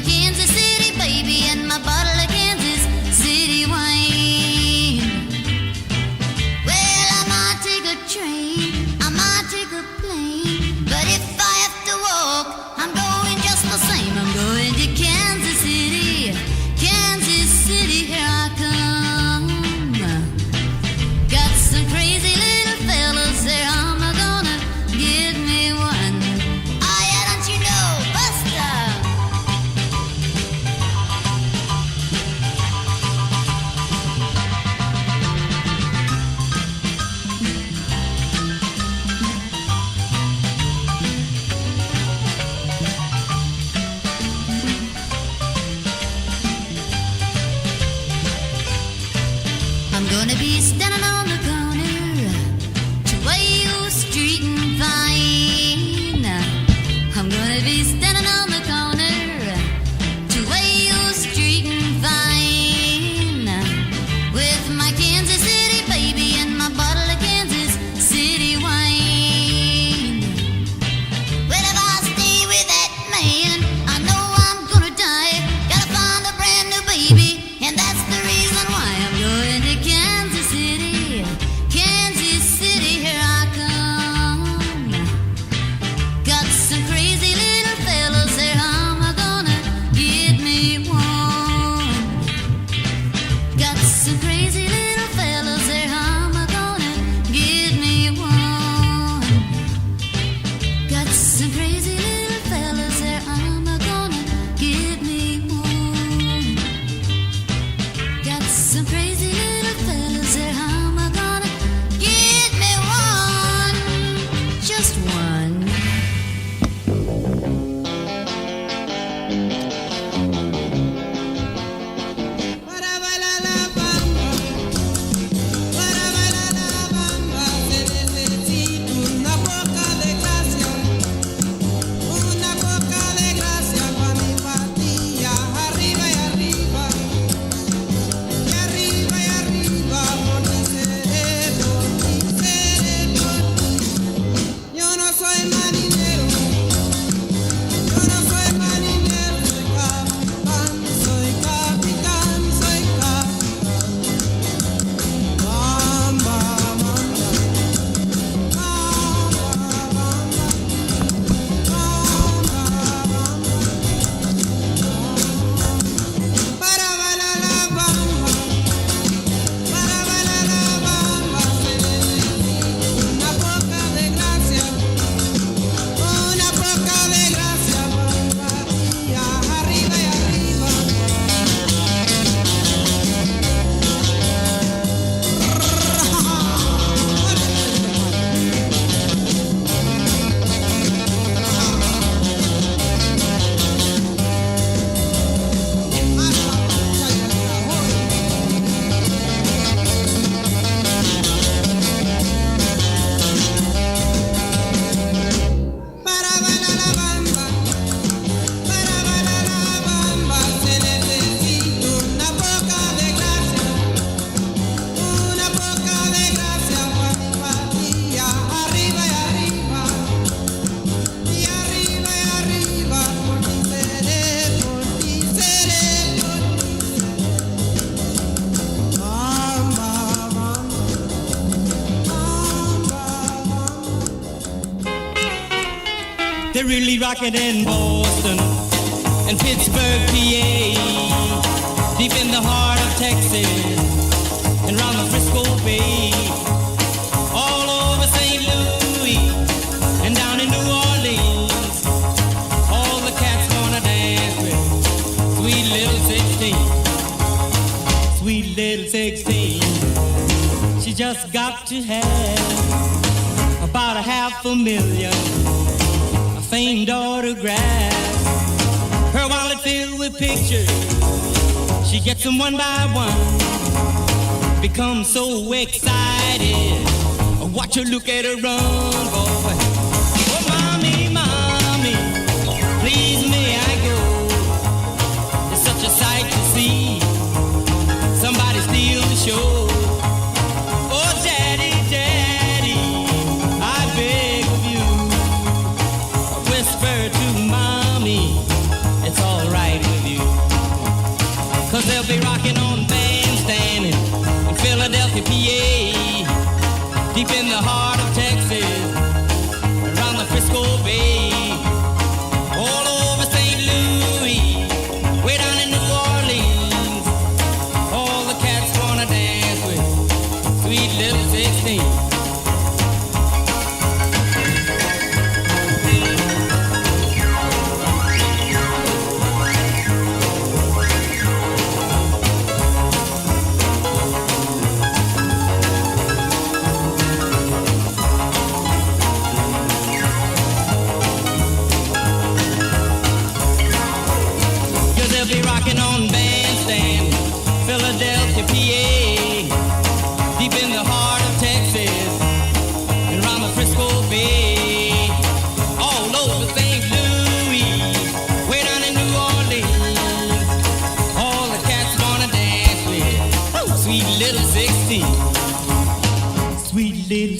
Kansas City baby and my bottle of Kansas City wine. Well, I might take a train, I might take a plane, but if I have to walk, I'm going just the same. I'm going to Kansas City, Kansas City, here I come. Got some crazy little fellas there, I'm gonna give me one. Oh yeah, don't you know, Buster? I'm gonna be standing on the corner, 12 Street and Vine. I'm gonna be standing on the corner, 12 Street and Vine, with my Kansas City baby and my bottle of Kansas City wine. Well, if I stay with that man, I know I'm gonna die. Gotta find a brand new baby, and that's the reason why I'm going to Kansas City, Kansas City, here I come. Got some crazy little fellas there, I'm gonna give me one. Got some crazy little fellas there, I'm gonna give me one. Got some crazy little fellas there, I'm gonna give me one. Got some crazy little fellas there, I'm gonna give me one. Just one. Para bailar la bamba, para bailar la bamba, se necesita una poca de gracia para mi patilla, arriba y arriba, y arriba y arriba, por ti seré, por ti. Yo no soy marinero, soy capitán, soy capitán, soy capitán. Bamba, bamba, para bailar la bamba, para bailar la bamba, se necesita una poca de gracia para mi patilla, arriba y arriba. Para bailar la bamba, se necesita una poca de gracia para mi patilla, arriba y arriba, y arriba y arriba, por ti seré, por ti seré, por ti seré. Bamba, bamba, They're really rocking in Boston and Pittsburgh, PA, deep in the heart of Texas and round the Frisco Bay, all over St. Louis and down in New Orleans. All the cats wanna dance with sweet little 16, sweet little 16. She just got to have about $500,000 famed autographs. Her wallet filled with pictures, she gets them one by one. Becomes so excited, watch her look at her run, boy. Oh, mommy, mommy, please may I go? It's such a sight to see, somebody steal the show. Oh, daddy, daddy, I beg of you, whisper to mommy, it's all right with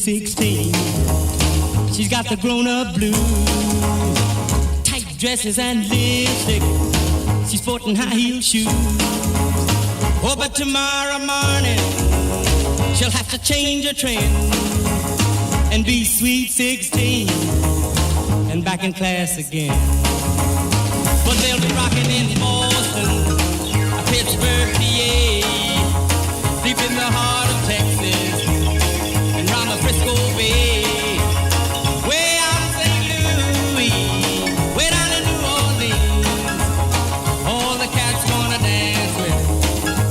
16. She's got the grown-up blues, tight dresses and lipstick. She's sporting high-heel shoes. Oh, but tomorrow morning she'll have to change her trend and be sweet 16 and back in class again. But they'll be rocking in Boston, Pittsburgh, PA, deep in the heart of Texas and round the Frisco Bay. Way out in St. Louis, way down in New Orleans, all the cats wanna dance with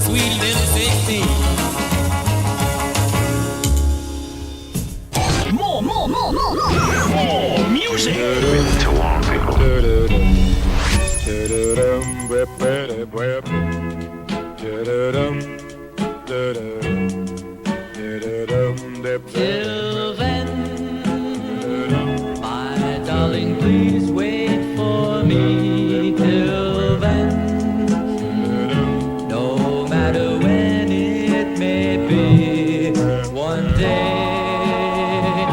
sweet little 16. More music. Till then, my darling, please wait for me. Till then, no matter when it may be, one day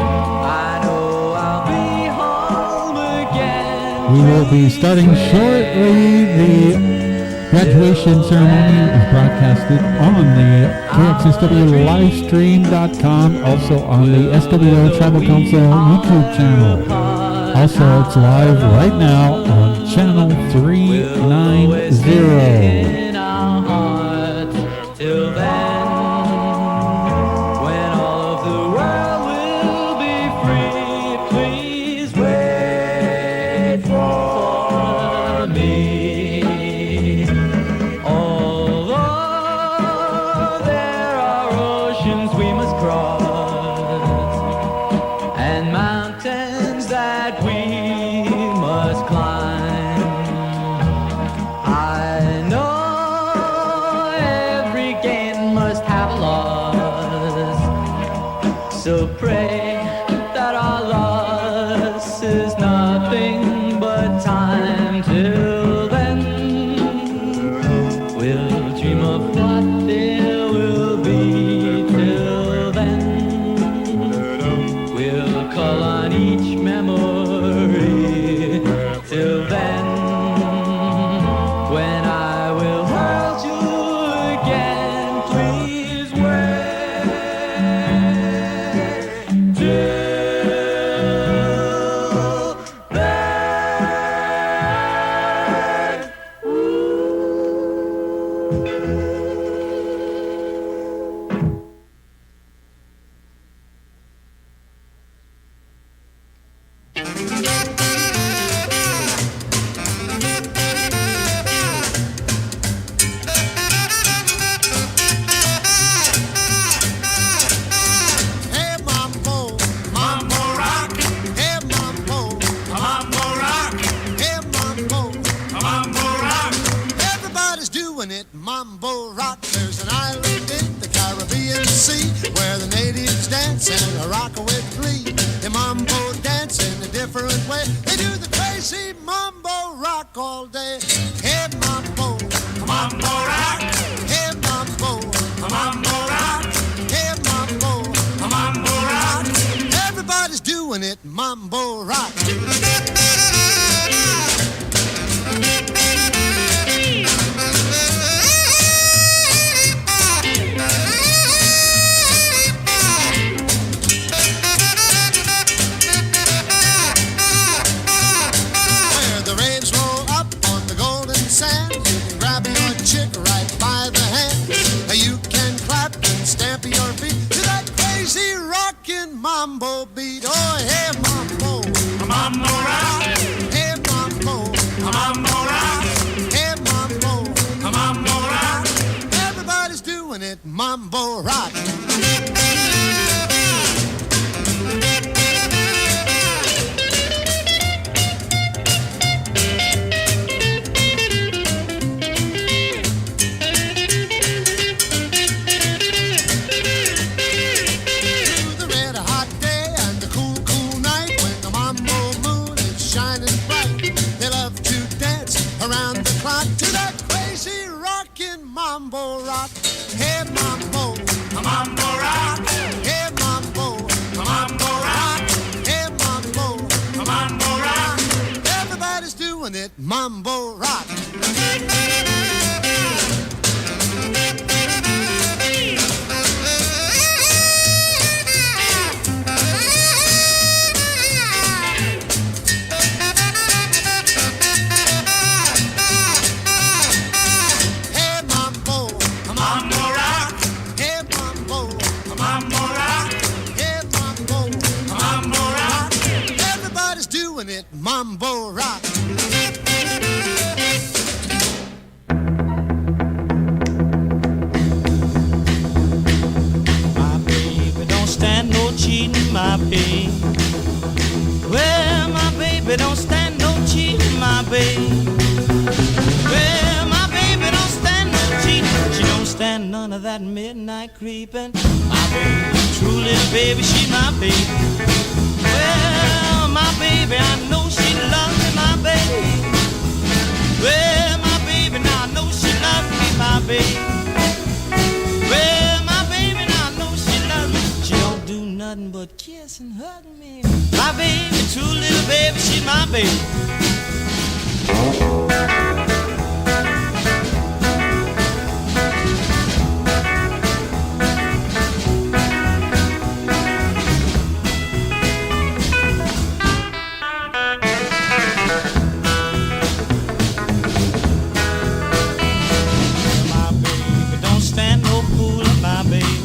I know I'll be home again. We will be starting shortly. The graduation ceremony is broadcasted on the KXSWLivestream.com, also on the SWO Tribal Council YouTube channel. Also, it's live right now on channel 390. In our hearts till then, when all of the world will be free, please wait for me. Although there are oceans we must cross and mountains that we must climb, I know every gain must have a loss. So pray that our loss is nothing but time. Till then, we'll dream of what there will be. Till then, we'll call on each memory. Till then, when I will hold you again, please wait till then. Hey mambo, mambo rock. Hey mambo, mambo rock. Hey mambo, mambo rock. Everybody's doing it, mambo rock. There's an island in the Caribbean Sea where the natives dance and rock with glee. They mambo dance in a different way. They do the crazy mambo rock all day. Hey mambo, mambo rock. Hey mambo, mambo rock. Hey mambo, mambo rock. Everybody's doing it, mambo rock. Where the waves roll up on the golden sand, you can grab your chick right by the hand. You can clap and stamp your feet to that crazy rockin' mambo beat. Oh, hey mambo, mambo rock. Hey mambo, mambo rock. Hey mambo, mambo rock. Everybody's doing it, mambo rock. Through the red hot day and the cool, cool night, when the mambo moon is shining bright, they love to dance around the clock to that crazy rockin' mambo rock. Hey mambo, mambo rock. Hey mambo, mambo it mambo rock. Hey mambo, mambo rock. Hey mambo, mambo rock. Hey mambo, mambo rock. Everybody's doing it, mambo rock. My baby don't stand no cheating, my baby. Well, my baby don't stand no cheating, my baby. Well, my baby don't stand no cheating. She don't stand none of that midnight creeping. My baby, true little baby, she my baby. Well, my baby, I know she loves me, my baby. Well, my baby, now I know she loves me, my baby. Well, my baby, now I know she loves me. She don't do nothing but kiss and hug me. My baby, true little baby, she's my baby. My baby don't stand no fooling, my baby.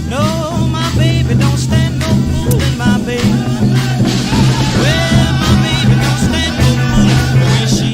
No, my baby don't stand no fooling, my baby. Well, my baby don't stand no fooling. When she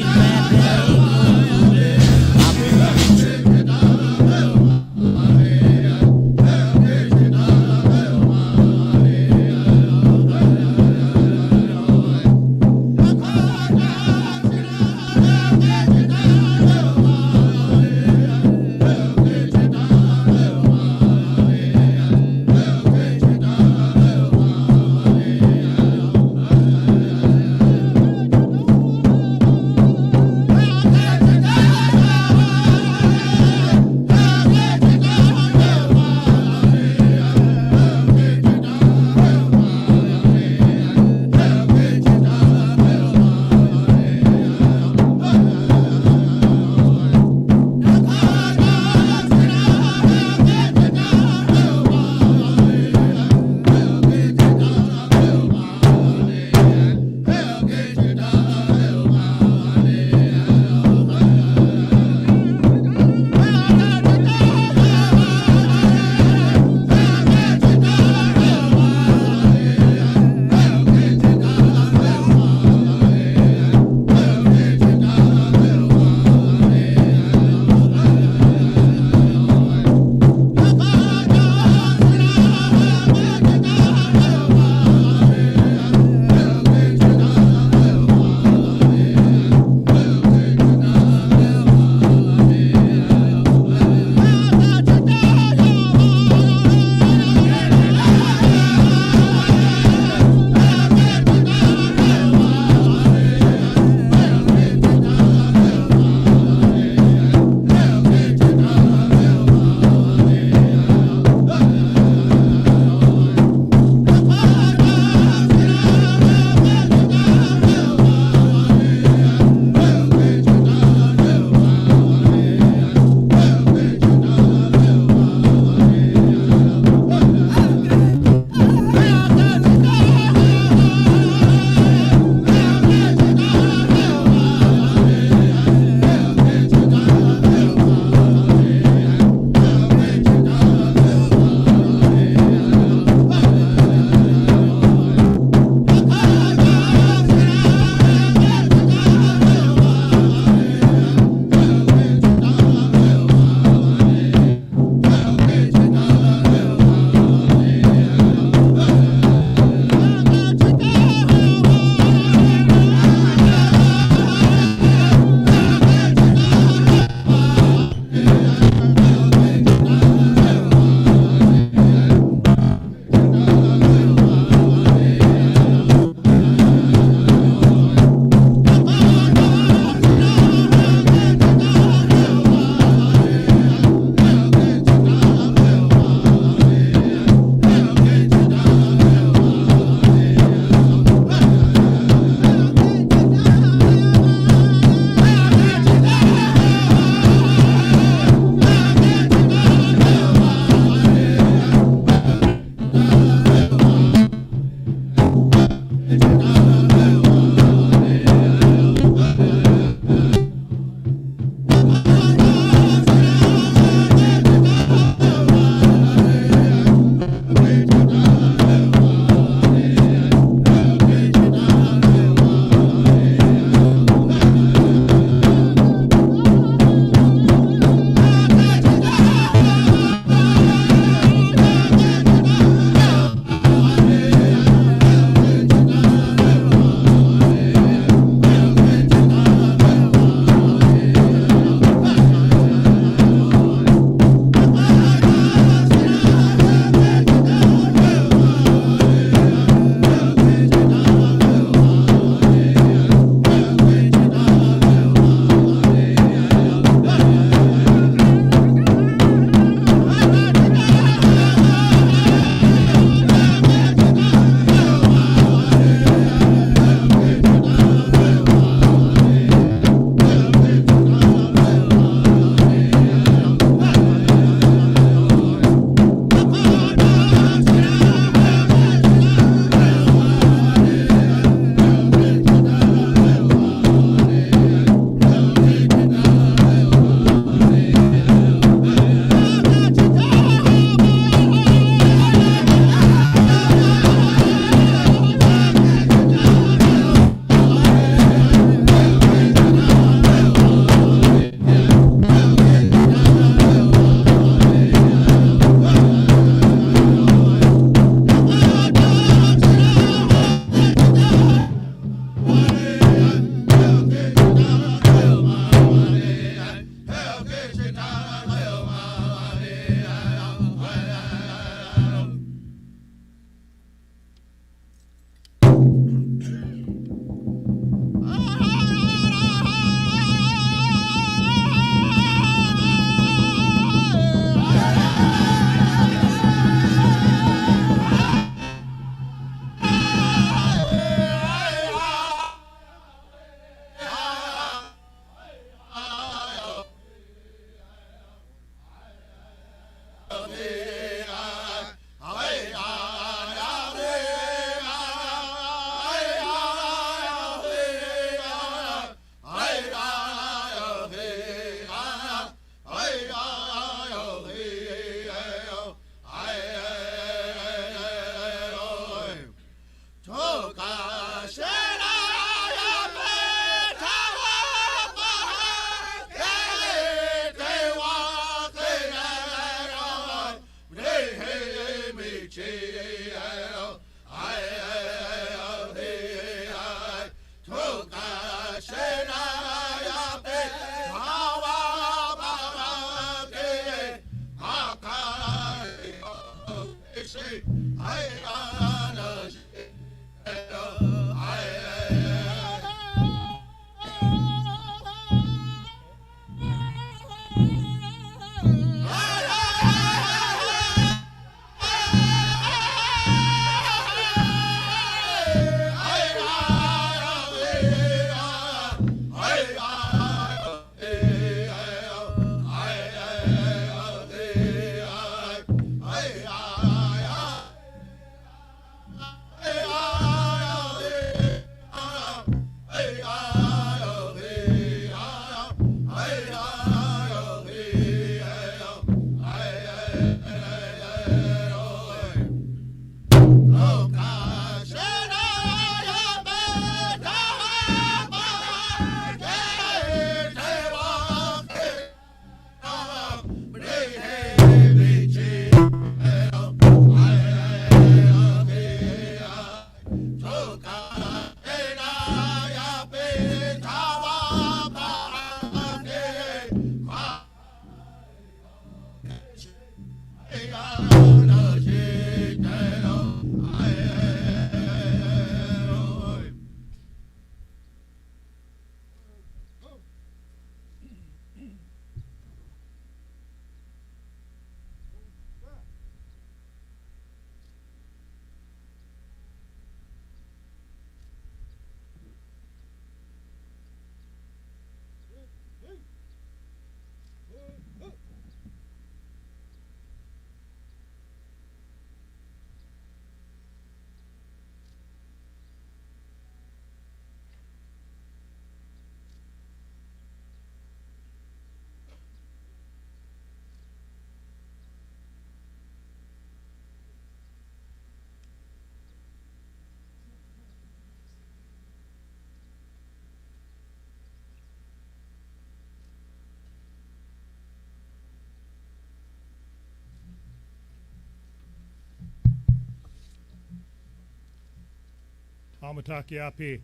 Palmatakiapi,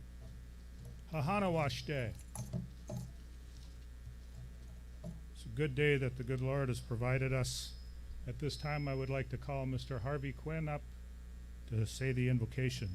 Hahanawashte. It's a good day that the good Lord has provided us. At this time, I would like to call Mr. Harvey Quinn up to say the invocation.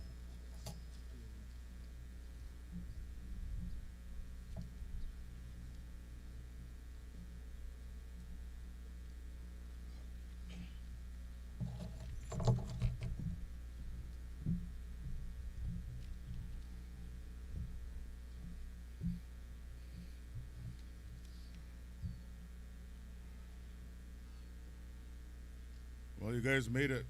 Well, you guys made it.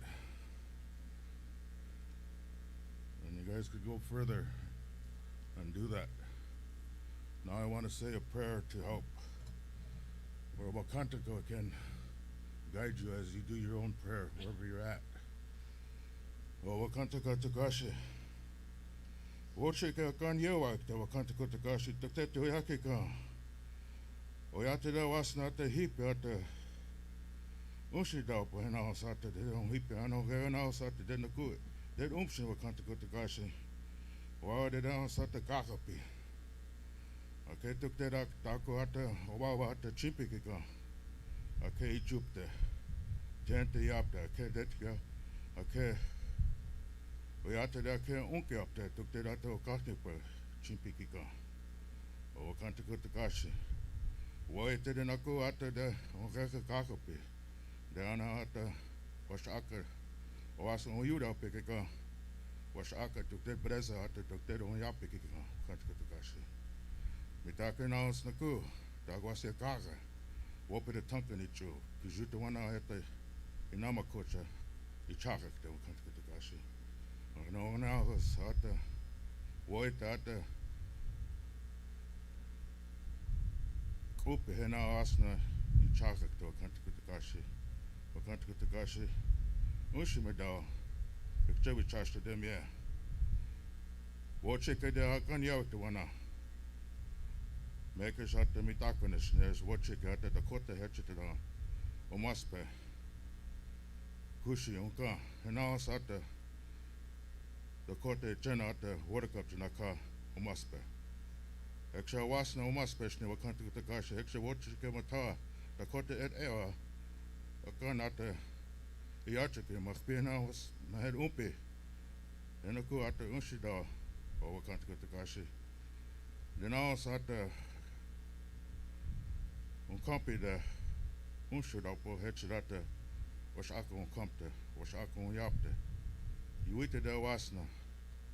And you guys could go further and do that. Now I want to say a prayer to help where Wakantako can guide you as you do your own prayer wherever you're at. Well, Wakantaka Takashi. Wochika kan yewa te Wakantako Takashi te te oyake Oyate da wasna te hipe ate Unshi daupa hena osata de hipe ano gana osata de naku. De umshi Wakantako Takashi. Wa de da osata kakapi. Okay, tuk te dak tako ate owawa ate chimpikika. Okay, ichupte. Gente yapte. Okay, detka. Okay. Oyate da ke unke apte tuk te date okasnipa chimpikika. Wakantako Takashi. Wa ete de naku ate de ongeka kakapi. De ana ate washaka. Oasa oyuda pikika. Washaka tuk te breza ate tuk te onyapikika. Wakantako Takashi. Mitake na os naku, dagwase kaga, wope de tanka ni chu, kijuta wana hete inama kocha, ichaka te Wakantako Takashi. No na os ata, woite ata, kupe hena asna, ichaka te Wakantako Takashi. Wakantako Takashi, unshi medao, ikchewi chashta dem ye. Woche ke de hakan yaw te wana. Makers at the Mitakonis, there's what you got at the Kota Hetchita, Omaspe, Kushi, Unka, and also at the Kota Chena at the Water Cup Janaka, Omaspe. Extra Wasna Omaspe, Wakantako Takashi, extra what you came at the Kota et Ewa, a gun at the Yachiki, Machpina was my head umpi, and a coup at the Unshida, or Wakantako Takashi. Then also at the Kampi de unshudapo hetchidate wash ako kampe wash ako yapte. You eat de wasna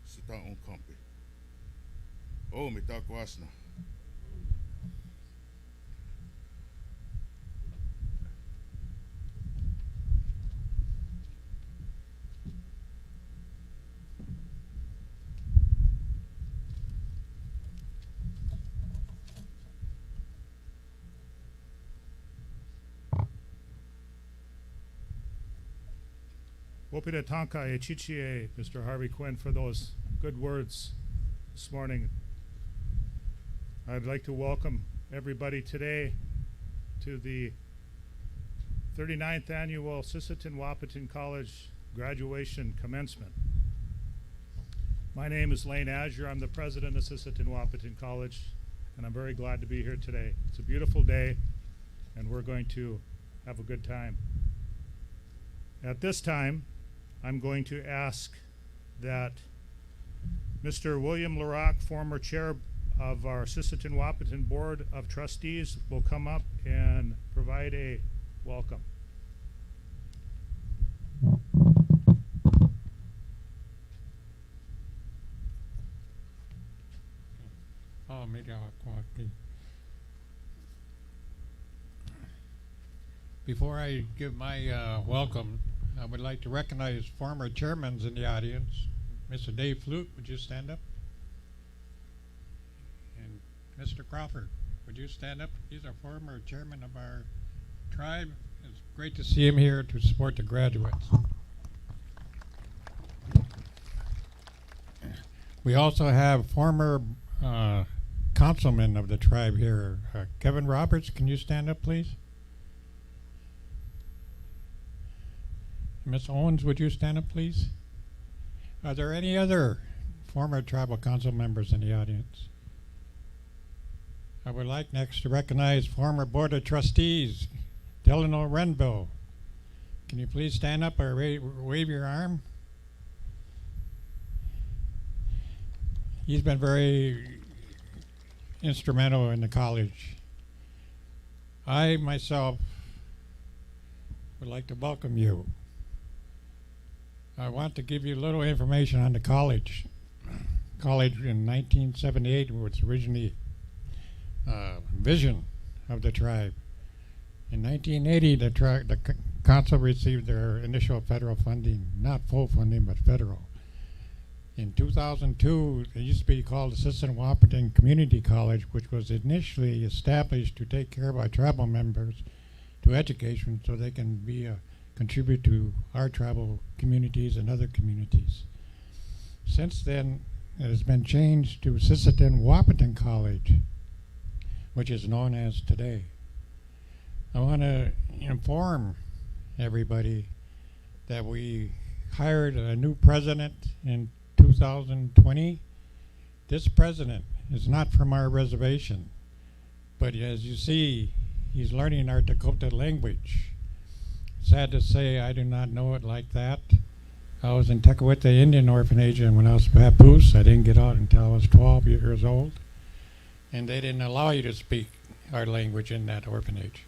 sita kampi. Oh mitak wasna. Wopida Tanka Echichie, Mr. Harvey Quinn, for those good words this morning. I'd like to welcome everybody today to the 39th annual Sisseton Wahpeton College graduation commencement. My name is Lane Azure. I'm the president of Sisseton Wahpeton College, and I'm very glad to be here today. It's a beautiful day, and we're going to have a good time. At this time, I'm going to ask that Mr. William Larock, former chair of our Sisseton Wahpeton Board of Trustees, will come up and provide a welcome. Before I give my welcome, I would like to recognize former chairmen in the audience. Mr. Dave Flute, would you stand up? And Mr. Crawford, would you stand up? He's our former chairman of our tribe. It's great to see him here to support the graduates. We also have former councilman of the tribe here. Kevin Roberts, can you stand up, please? Ms. Owens, would you stand up, please? Are there any other former tribal council members in the audience. I would like next to recognize former Board of Trustees, Delano Renville. Can you please stand up or wave your arm? He's been very instrumental in the college. I myself would like to welcome you. I want to give you a little information on the college. College in 1978 was originally vision of the tribe. In 1980, the council received their initial federal funding, not full funding, but federal. In 2002, it used to be called Assistant Wahpeton Community College, which was initially established to take care of our tribal members to education so they can contribute to our tribal communities and other communities. Since then, it has been changed to Assistant Wahpeton College, which is known as today. I want to inform everybody that we hired a new president in 2020. This president is not from our reservation, but as you see, he's learning our Dakota language. Sad to say, I do not know it like that. I was in Tekakwitha Indian Orphanage, and when I was papoose, I didn't get out until I was 12 years old, and they didn't allow you to speak our language in that orphanage.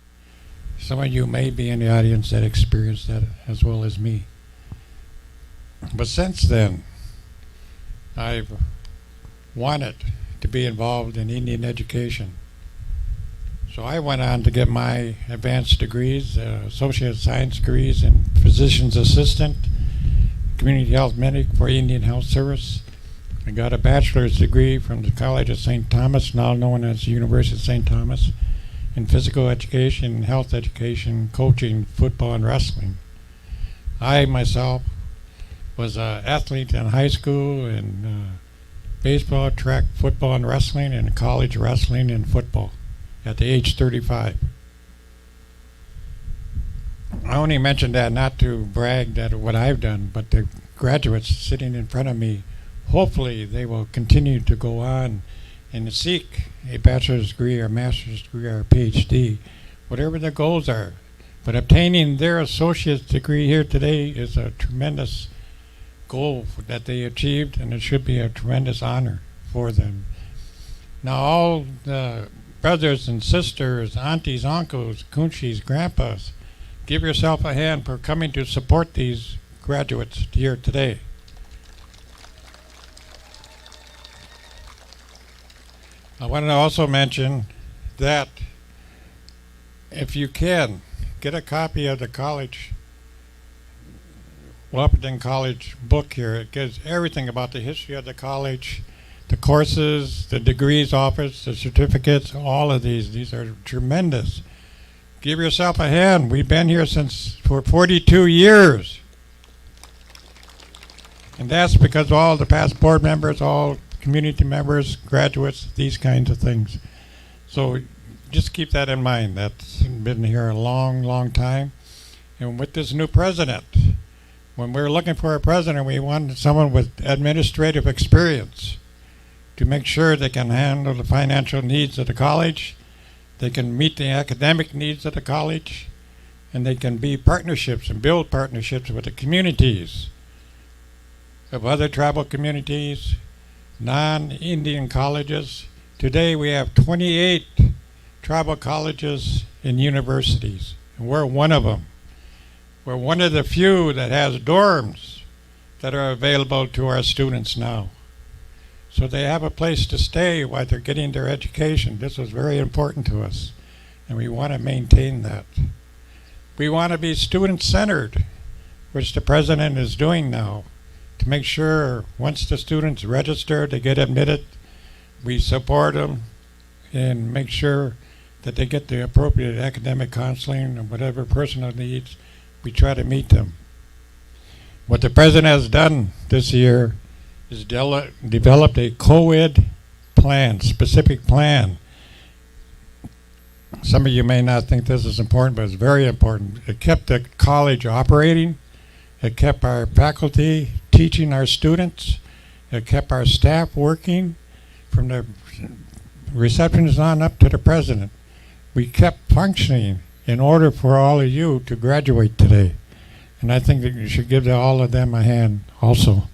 Some of you may be in the audience that experienced that as well as me. But since then, I've wanted to be involved in Indian education. So I went on to get my advanced degrees, associate science degrees in physician's assistant, community health medic for Indian Health Service. I got a bachelor's degree from the College of St. Thomas, now known as the University of St. Thomas, in physical education, health education, coaching, football, and wrestling. I myself was an athlete in high school in baseball, track, football, and wrestling, and college wrestling and football at the age 35. I only mentioned that not to brag that what I've done, but the graduates sitting in front of me, hopefully they will continue to go on and seek a bachelor's degree or master's degree or a PhD, whatever their goals are. But obtaining their associate's degree here today is a tremendous goal that they achieved, and it should be a tremendous honor for them. Now all the brothers and sisters, aunties, uncles, kunchis, grandpas, give yourself a hand for coming to support these graduates here today. I want to also mention that if you can, get a copy of the college, Wahpeton College book here. It gives everything about the history of the college, the courses, the degrees offered, the certificates, all of these. These are tremendous. Give yourself a hand. We've been here for 42 years. And that's because of all the past board members, all community members, graduates, these kinds of things. So just keep that in mind. That's been here a long, long time. And with this new president, when we're looking for a president, we want someone with administrative experience to make sure they can handle the financial needs of the college, they can meet the academic needs of the college, and they can be partnerships and build partnerships with the communities of other tribal communities, non-Indian colleges. Today we have 28 tribal colleges and universities, and we're one of them. We're one of the few that has dorms that are available to our students now. So they have a place to stay while they're getting their education. This was very important to us, and we want to maintain that. We want to be student-centered, which the president is doing now, to make sure once the students register to get admitted, we support them and make sure that they get the appropriate academic counseling and whatever personal needs. We try to meet them. What the president has done this year is developed a co-ed plan, specific plan. Some of you may not think this is important, but it's very important. It kept the college operating. It kept our faculty teaching our students. It kept our staff working from the receptionist on up to the president. We kept functioning in order for all of you to graduate today. And I think that you should give all of them a hand also.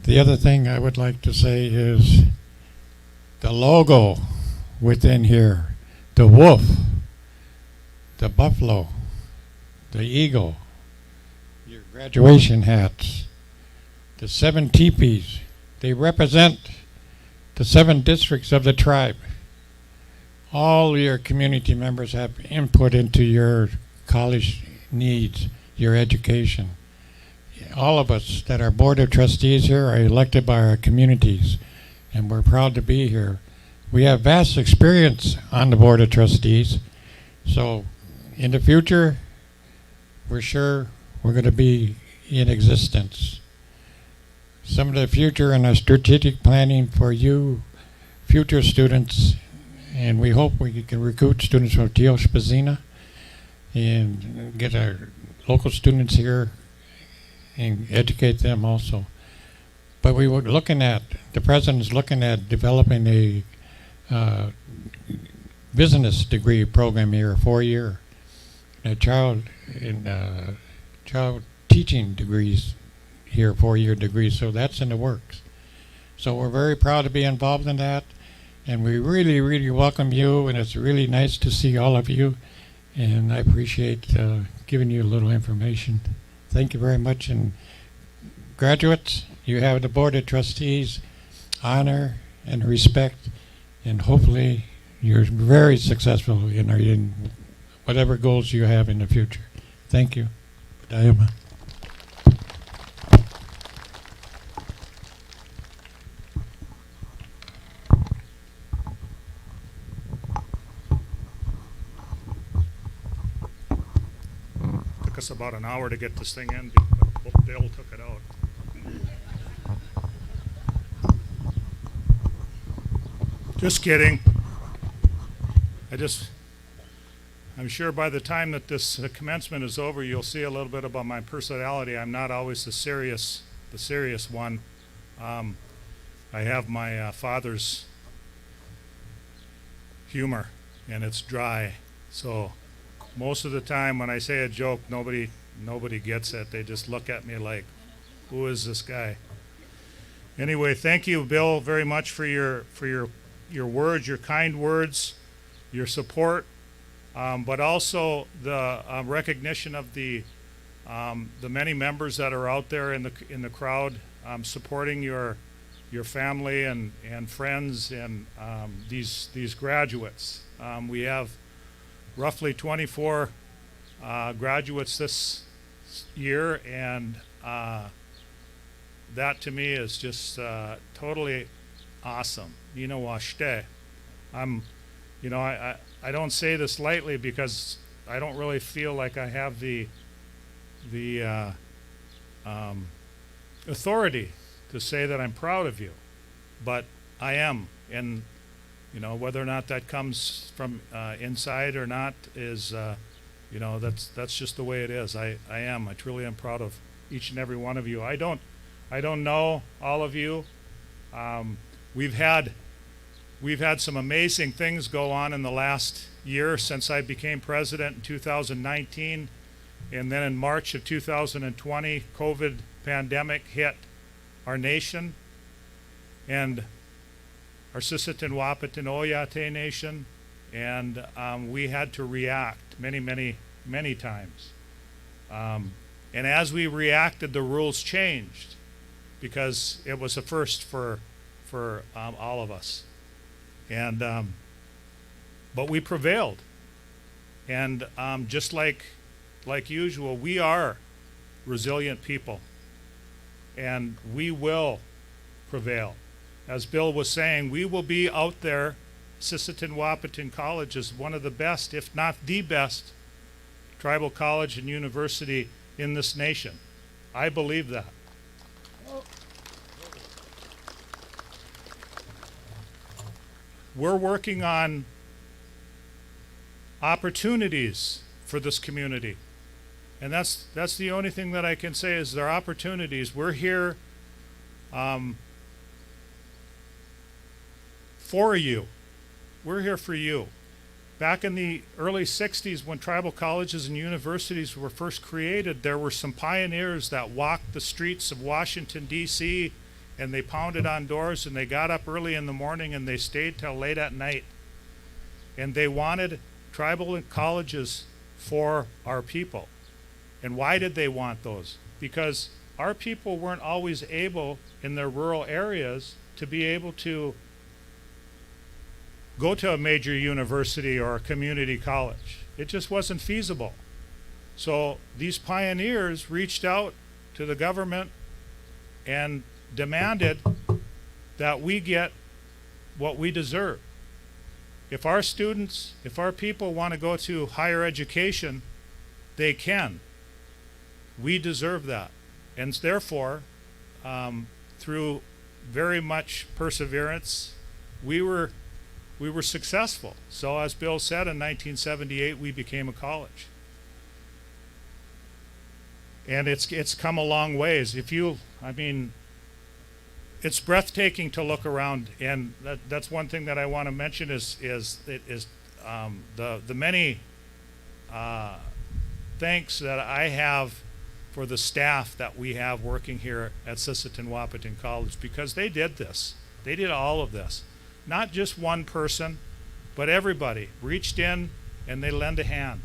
The other thing I would like to say is the logo within here, the wolf, the buffalo, the eagle, your graduation hats, the 7 teepees, they represent the 7 districts of the tribe. All your community members have input into your college needs, your education. All of us that are Board of Trustees here are elected by our communities, and we're proud to be here. We have vast experience on the Board of Trustees, so in the future, we're sure we're going to be in existence. Some of the future and our strategic planning for you future students, and we hope we can recruit students from Tio Spazina and get our local students here and educate them also. But we were looking at, the president's looking at developing a business degree program here, 4-year, child teaching degrees here, 4-year degrees, so that's in the works. So we're very proud to be involved in that, and we really, really welcome you, and it's really nice to see all of you, and I appreciate giving you a little information. Thank you very much, and graduates, you have the Board of Trustees honor and respect, and hopefully you're very successful in whatever goals you have in the future. Thank you. Dayama. Took us about an hour to get this thing in, but Dale took it out. Just kidding. I'm sure by the time that this commencement is over, you'll see a little bit about my personality. I'm not always the serious one. I have my father's humor, and it's dry. So most of the time when I say a joke, nobody gets it. They just look at me like, who is this guy? Anyway, thank you, Bill, very much for your words, your kind words, your support, but also the recognition of the many members that are out there in the crowd supporting your family and friends and these graduates. We have roughly 24 graduates this year, and that to me is just totally awesome. You know, washte. I don't say this lightly because I don't really feel like I have the authority to say that I'm proud of you, but I am, and whether or not that comes from inside or not is that's just the way it is. I truly am proud of each and every one of you. I don't know all of you. We've had some amazing things go on in the last year since I became president in 2019, and then in March of 2020, COVID pandemic hit our nation and our Sisseton Wahpeton Oyate nation, and we had to react many times. And as we reacted, the rules changed because it was a first for all of us. And but we prevailed, and just like usual, we are resilient people, and we will prevail. As Bill was saying, we will be out there. Sisseton Wahpeton College is one of the best, if not the best, tribal college and university in this nation. I believe that. We're working on opportunities for this community. And that's the only thing that I can say is there are opportunities. We're here for you. We're here for you. Back in the early 60s, when tribal colleges and universities were first created, there were some pioneers that walked the streets of Washington, D.C., and they pounded on doors, and they got up early in the morning, and they stayed till late at night. And they wanted tribal colleges for our people. And why did they want those? Because our people weren't always able, in their rural areas, to be able to go to a major university or a community college. It just wasn't feasible. So these pioneers reached out to the government and demanded that we get what we deserve. If our students, if our people want to go to higher education, they can. We deserve that. And therefore, through very much perseverance, we were successful. So as Bill said, in 1978, we became a college. And it's come a long ways. It's breathtaking to look around, and that's one thing that I want to mention is the many thanks that I have for the staff that we have working here at Sisseton-Wahpeton College, because they did this. They did all of this. Not just one person, but everybody reached in and they lend a hand.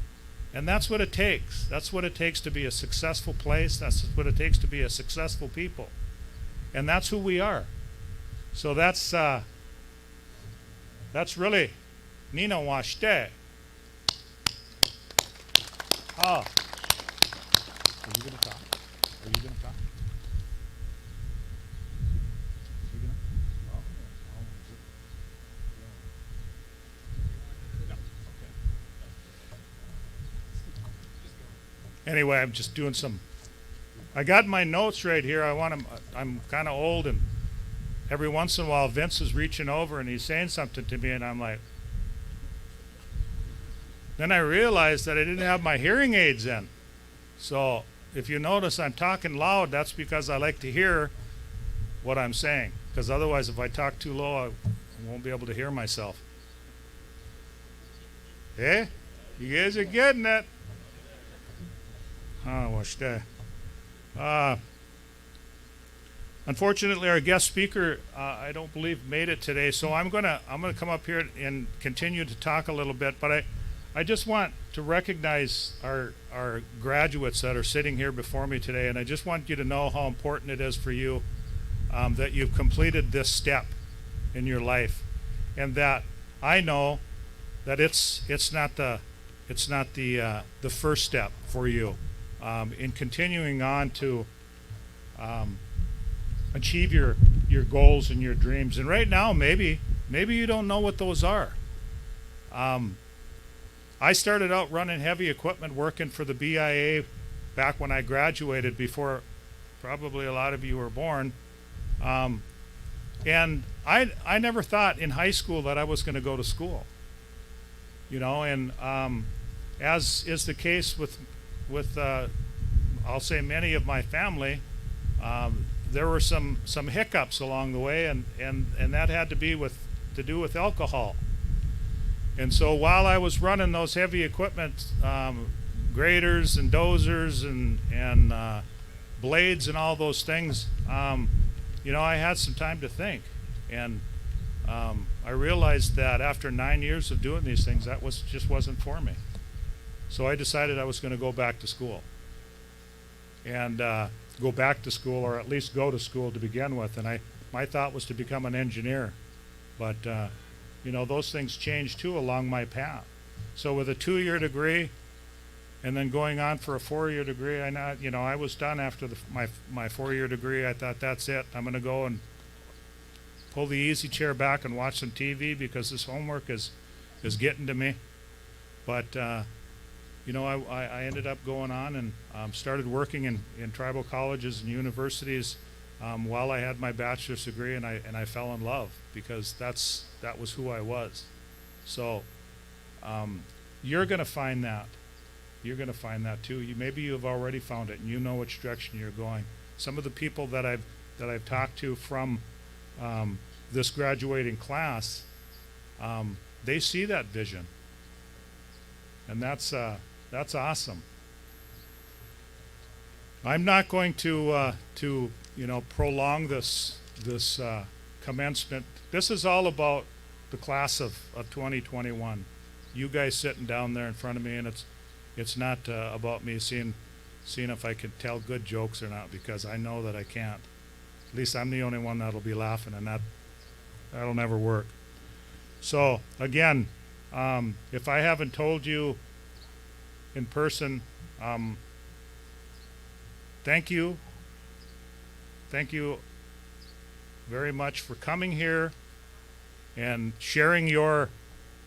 And that's what it takes. That's what it takes to be a successful place. That's what it takes to be a successful people. And that's who we are. So that's really Nina Washte. Oh. Are you going to talk? Are you going to talk? You gonna? No. Okay. Anyway, I'm just doing some. I got my notes right here. I'm kind of old, and every once in a while Vince is reaching over and he's saying something to me, and I'm like. Then I realized that I didn't have my hearing aids in. So if you notice I'm talking loud, that's because I like to hear what I'm saying. Because otherwise, if I talk too low, I won't be able to hear myself. Eh? You guys are getting it. Oh, watch that. Unfortunately, our guest speaker, I don't believe, made it today. So I'm gonna come up here and continue to talk a little bit. But I just want to recognize our graduates that are sitting here before me today, and I just want you to know how important it is for you that you've completed this step in your life, and that I know that it's not the first step for you in continuing on to achieve your goals and your dreams. And right now, maybe you don't know what those are. I started out running heavy equipment, working for the BIA back when I graduated, before probably a lot of you were born. And I never thought in high school that I was going to go to school. You know, and as is the case with I'll say many of my family, there were some hiccups along the way, and that had to do with alcohol. And so while I was running those heavy equipment, graders and dozers and blades and all those things, you know, I had some time to think. And I realized that after 9 years of doing these things, that just wasn't for me. So I decided I was going to go back to school. And go back to school, or at least go to school to begin with. And my thought was to become an engineer. But you know, those things changed too along my path. So with a 2-year degree, and then going on for a 4-year degree, I was done after my 4-year degree. I thought, that's it. I'm going to go and pull the easy chair back and watch some TV, because this homework is getting to me. But you know, I ended up going on and started working in tribal colleges and universities while I had my bachelor's degree, and I fell in love, because that was who I was. So you're going to find that. going to find that too. Maybe you've already found it and you know which direction you're going. Some of the people that I've talked to from this graduating class, they see that vision, and that's awesome. I'm not going to prolong this commencement. This is all about the class of 2021. You guys sitting down there in front of me, and it's not about me seeing if I can tell good jokes or not, because I know that I can't. At least I'm the only one that'll be laughing, and that'll never work. So again, if I haven't told you in person, thank you very much for coming here and sharing your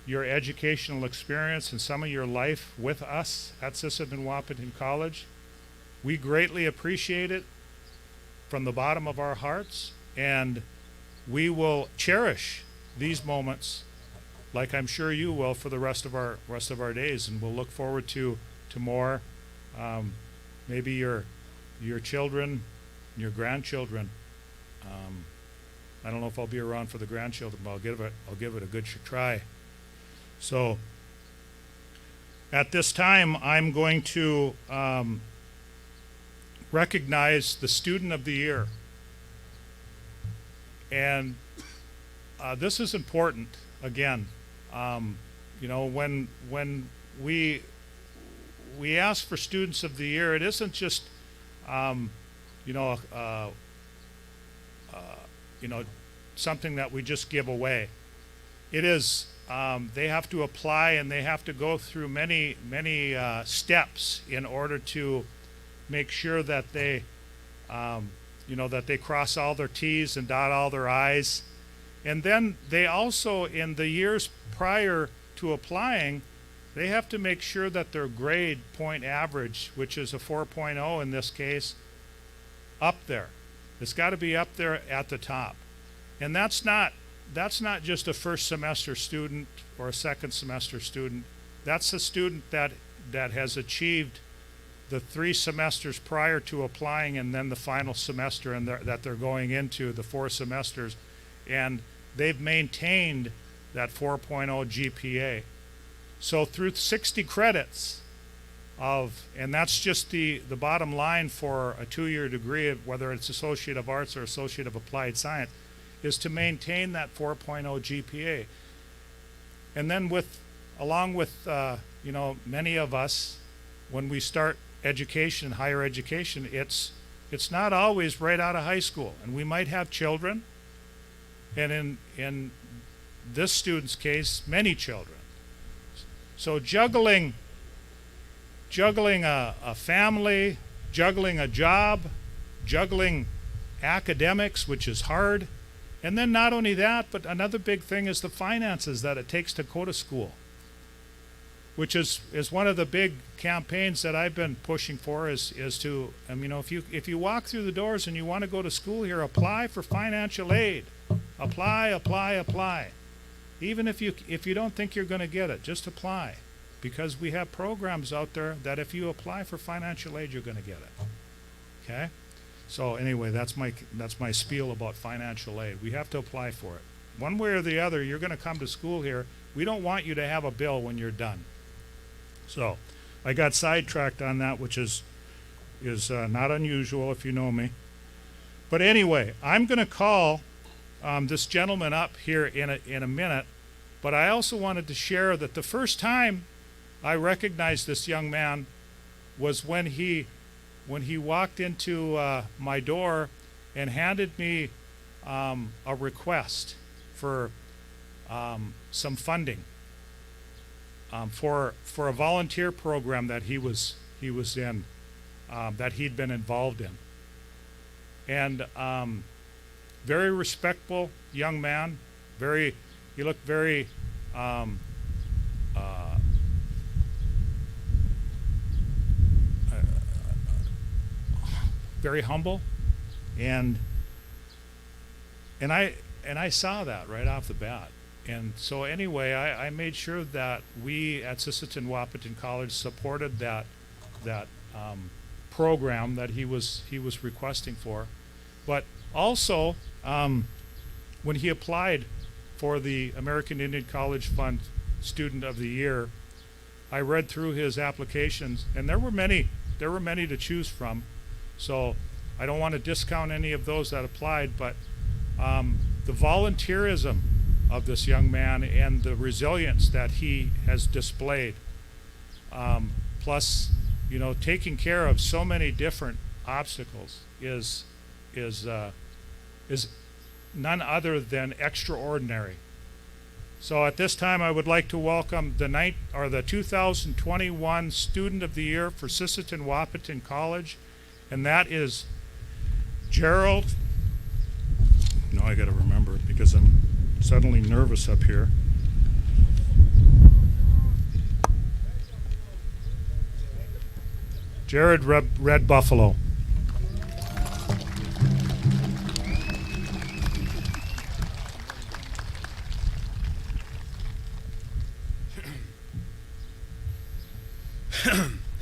educational experience and some of your life with us at Sisseton Wahpeton College. We greatly appreciate it from the bottom of our hearts, and we will cherish these moments, like I'm sure you will, for the rest of our days, and we'll look forward to more. Maybe your children, your grandchildren. I don't know if I'll be around for the grandchildren, but I'll give it a good try. So at this time, I'm going to recognize the Student of the Year. And this is important. Again, when we ask for Students of the Year, it isn't just something that we just give away. It is, they have to apply, and they have to go through many steps in order to make sure that they cross all their T's and dot all their I's. And then they also, in the years prior to applying, they have to make sure that their grade point average, which is a 4.0 in this case, up there. It's got to be up there at the top. And that's not just a first semester student or a second semester student. That's a student that has achieved the 3 semesters prior to applying, and then the final semester that they're going into, the 4 semesters, and they've maintained that 4.0 GPA. So through 60 credits and that's just the bottom line for a 2-year degree, whether it's Associate of Arts or Associate of Applied Science, is to maintain that 4.0 GPA. And then along with many of us, when we start education, higher education, it's not always right out of high school, and we might have children, and in this student's case, many children. So juggling a family, juggling a job, juggling academics, which is hard, and then not only that, but another big thing is the finances that it takes to go to school, which is one of the big campaigns that I've been pushing for is to, if you walk through the doors and you want to go to school here, apply for financial aid. Apply. Even if you don't think you're going to get it, just apply, because we have programs out there that if you apply for financial aid, you're going to get it. Okay? So anyway, that's my spiel about financial aid. We have to apply for it. One way or the other, you're going to come to school here. We don't want you to have a bill when you're done. So I got sidetracked on that, which is not unusual if you know me. But anyway, I'm going to call this gentleman up here in a minute, but I also wanted to share that the first time I recognized this young man was when he walked into my door and handed me a request for some funding for a volunteer program that he was in, that he'd been involved in. And very respectful young man. He looked very very humble, and I saw that right off the bat, And so anyway, I made sure that we at Sisseton Wahpeton College supported that program that he was requesting for. But also, when he applied for the American Indian College Fund Student of the Year, I read through his applications, and there were many to choose from. So I don't want to discount any of those that applied, but the volunteerism of this young man and the resilience that he has displayed, plus, you know, taking care of so many different obstacles is none other than extraordinary. So at this time, I would like to welcome the 2021 Student of the Year for Sisseton Wahpeton College, and that is Gerald. No, I got to remember it because I'm suddenly nervous up here. Jared Red Buffalo.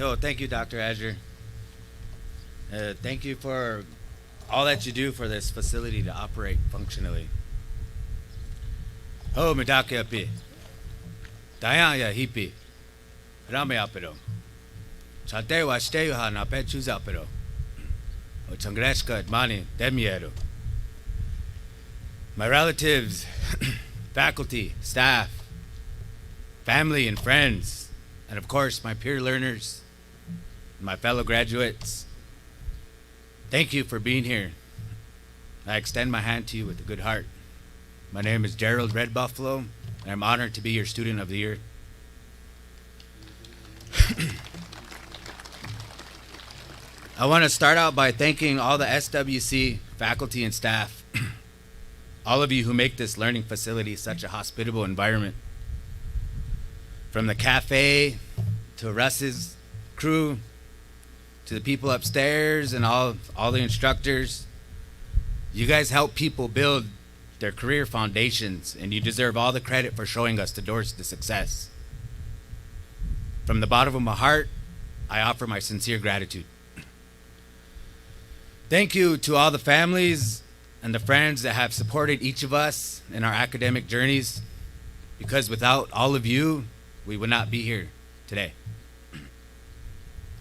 Oh, thank you, Dr. Azure. Thank you for all that you do for this facility to operate functionally. Oh, medake api. Daya ya hipi. Rame apero. Chate wa stay ha na pe choose apero. O changreshka mani demiero. My relatives, faculty, staff, family and friends, and of course my peer learners, my fellow graduates, thank you for being here. I extend my hand to you with a good heart. My name is Gerald Red Buffalo, and I'm honored to be your Student of the Year. I want to start out by thanking all the SWC faculty and staff, all of you who make this learning facility such a hospitable environment. From the cafe to Russ's crew, to the people upstairs and all the instructors, you guys help people build their career foundations, and you deserve all the credit for showing us the doors to success. From the bottom of my heart, I offer my sincere gratitude. Thank you to all the families and the friends that have supported each of us in our academic journeys, because without all of you, we would not be here today.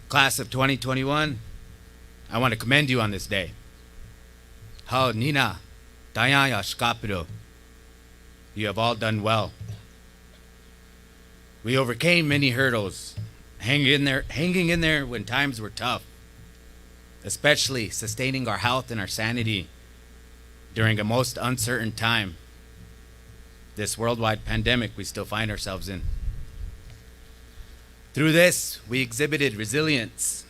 Class of 2021, I want to commend you on this day. How Nina, Dayaya Shkapiro, you have all done well. We overcame many hurdles, hanging in there when times were tough, especially sustaining our health and our sanity during a most uncertain time, this worldwide pandemic we still find ourselves in. Through this, we exhibited resilience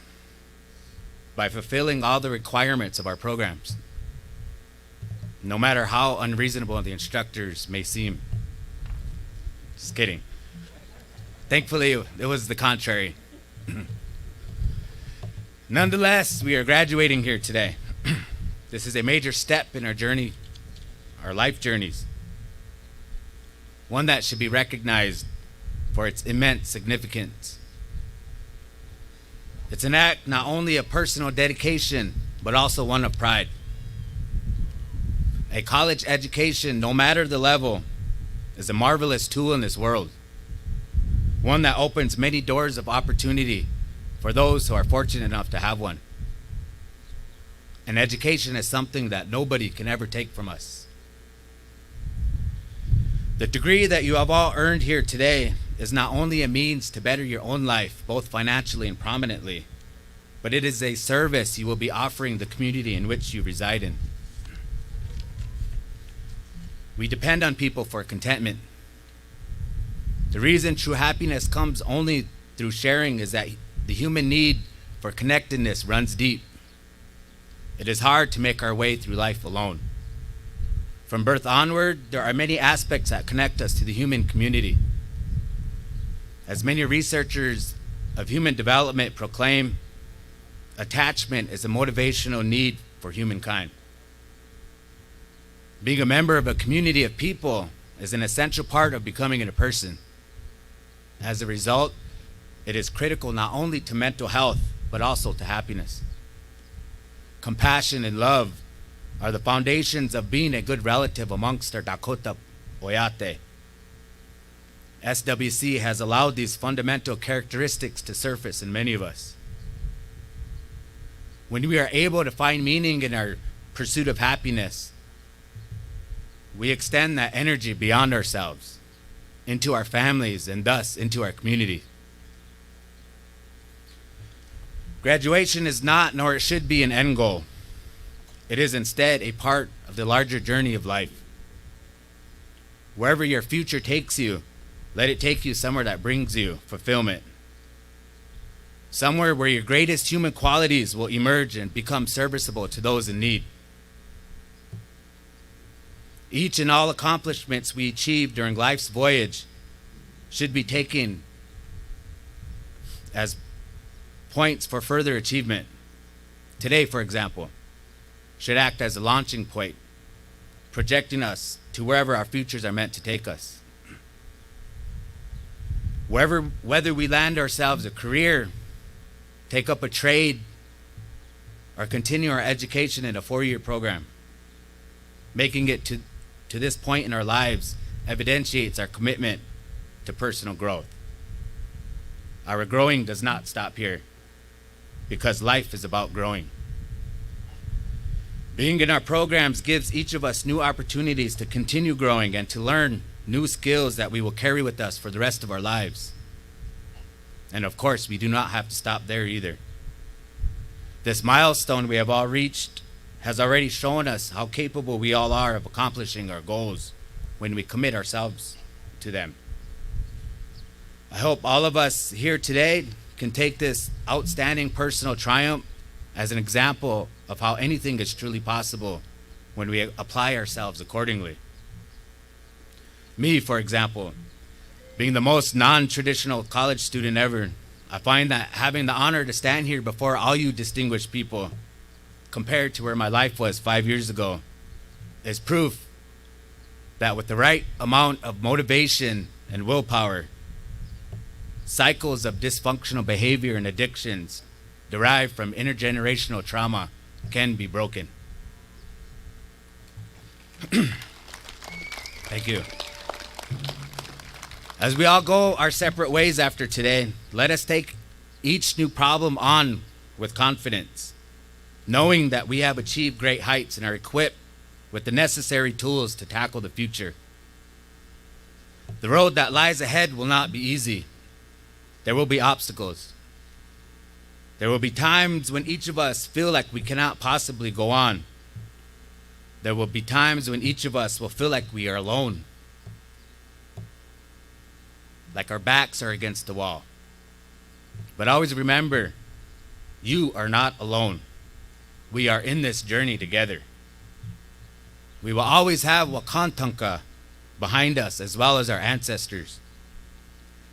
by fulfilling all the requirements of our programs, no matter how unreasonable the instructors may seem. Just kidding. Thankfully, it was the contrary. Nonetheless, we are graduating here today. This is a major step in our journey, our life journeys. One that should be recognized for its immense significance. It's an act not only of personal dedication, but also one of pride. A college education, no matter the level, is a marvelous tool in this world. One that opens many doors of opportunity for those who are fortunate enough to have one. And education is something that nobody can ever take from us. The degree that you have all earned here today is not only a means to better your own life, both financially and prominently, but it is a service you will be offering the community in which you reside in. We depend on people for contentment. The reason true happiness comes only through sharing is that the human need for connectedness runs deep. It is hard to make our way through life alone. From birth onward, there are many aspects that connect us to the human community. As many researchers of human development proclaim, attachment is a motivational need for humankind. Being a member of a community of people is an essential part of becoming a person. As a result, it is critical not only to mental health, but also to happiness. Compassion and love are the foundations of being a good relative amongst our Dakota Oyate. SWC has allowed these fundamental characteristics to surface in many of us. When we are able to find meaning in our pursuit of happiness, we extend that energy beyond ourselves, into our families, and thus into our community. Graduation is not, nor it should be, an end goal. It is instead a part of the larger journey of life. Wherever your future takes you, let it take you somewhere that brings you fulfillment. Somewhere where your greatest human qualities will emerge and become serviceable to those in need. Each and all accomplishments we achieve during life's voyage should be taken as points for further achievement. Today, for example, should act as a launching point, projecting us to wherever our futures are meant to take us. Whether we land ourselves a career, take up a trade, or continue our education in a 4-year program, making it to this point in our lives evidentiates our commitment to personal growth. Our growing does not stop here, because life is about growing. Being in our programs gives each of us new opportunities to continue growing and to learn new skills that we will carry with us for the rest of our lives. And of course, we do not have to stop there either. This milestone we have all reached has already shown us how capable we all are of accomplishing our goals when we commit ourselves to them. I hope all of us here today can take this outstanding personal triumph as an example of how anything is truly possible when we apply ourselves accordingly. Me, for example, being the most non-traditional college student ever, I find that having the honor to stand here before all you distinguished people, compared to where my life was 5 years ago, is proof that with the right amount of motivation and willpower, cycles of dysfunctional behavior and addictions derived from intergenerational trauma can be broken. Thank you. As we all go our separate ways after today, let us take each new problem on with confidence, knowing that we have achieved great heights and are equipped with the necessary tools to tackle the future. The road that lies ahead will not be easy. There will be obstacles. There will be times when each of us feel like we cannot possibly go on. There will be times when each of us will feel like we are alone, like our backs are against the wall. But always remember, you are not alone. We are in this journey together. We will always have Wakantanka behind us, as well as our ancestors.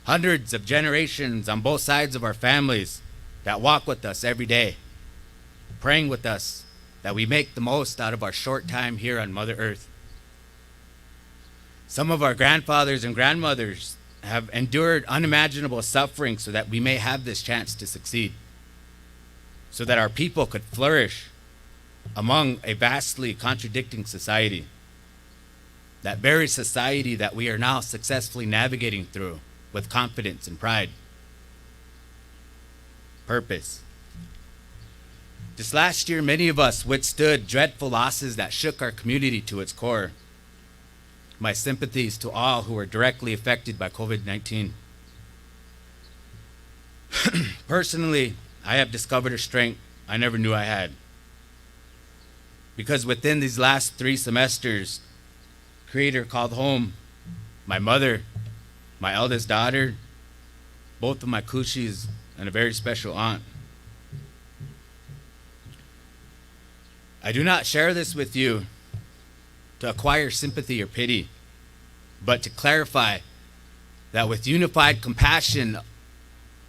Hundreds of generations on both sides of our families that walk with us every day, praying with us that we make the most out of our short time here on Mother Earth. Some of our grandfathers and grandmothers have endured unimaginable suffering so that we may have this chance to succeed, so that our people could flourish among a vastly contradicting society. That very society that we are now successfully navigating through with confidence and pride. Purpose. This last year, many of us withstood dreadful losses that shook our community to its core. My sympathies to all who were directly affected by COVID-19. Personally, I have discovered a strength I never knew I had. Because within these last 3 semesters, Creator called home my mother, my eldest daughter, both of my kushis, and a very special aunt. I do not share this with you to acquire sympathy or pity, but to clarify that with unified compassion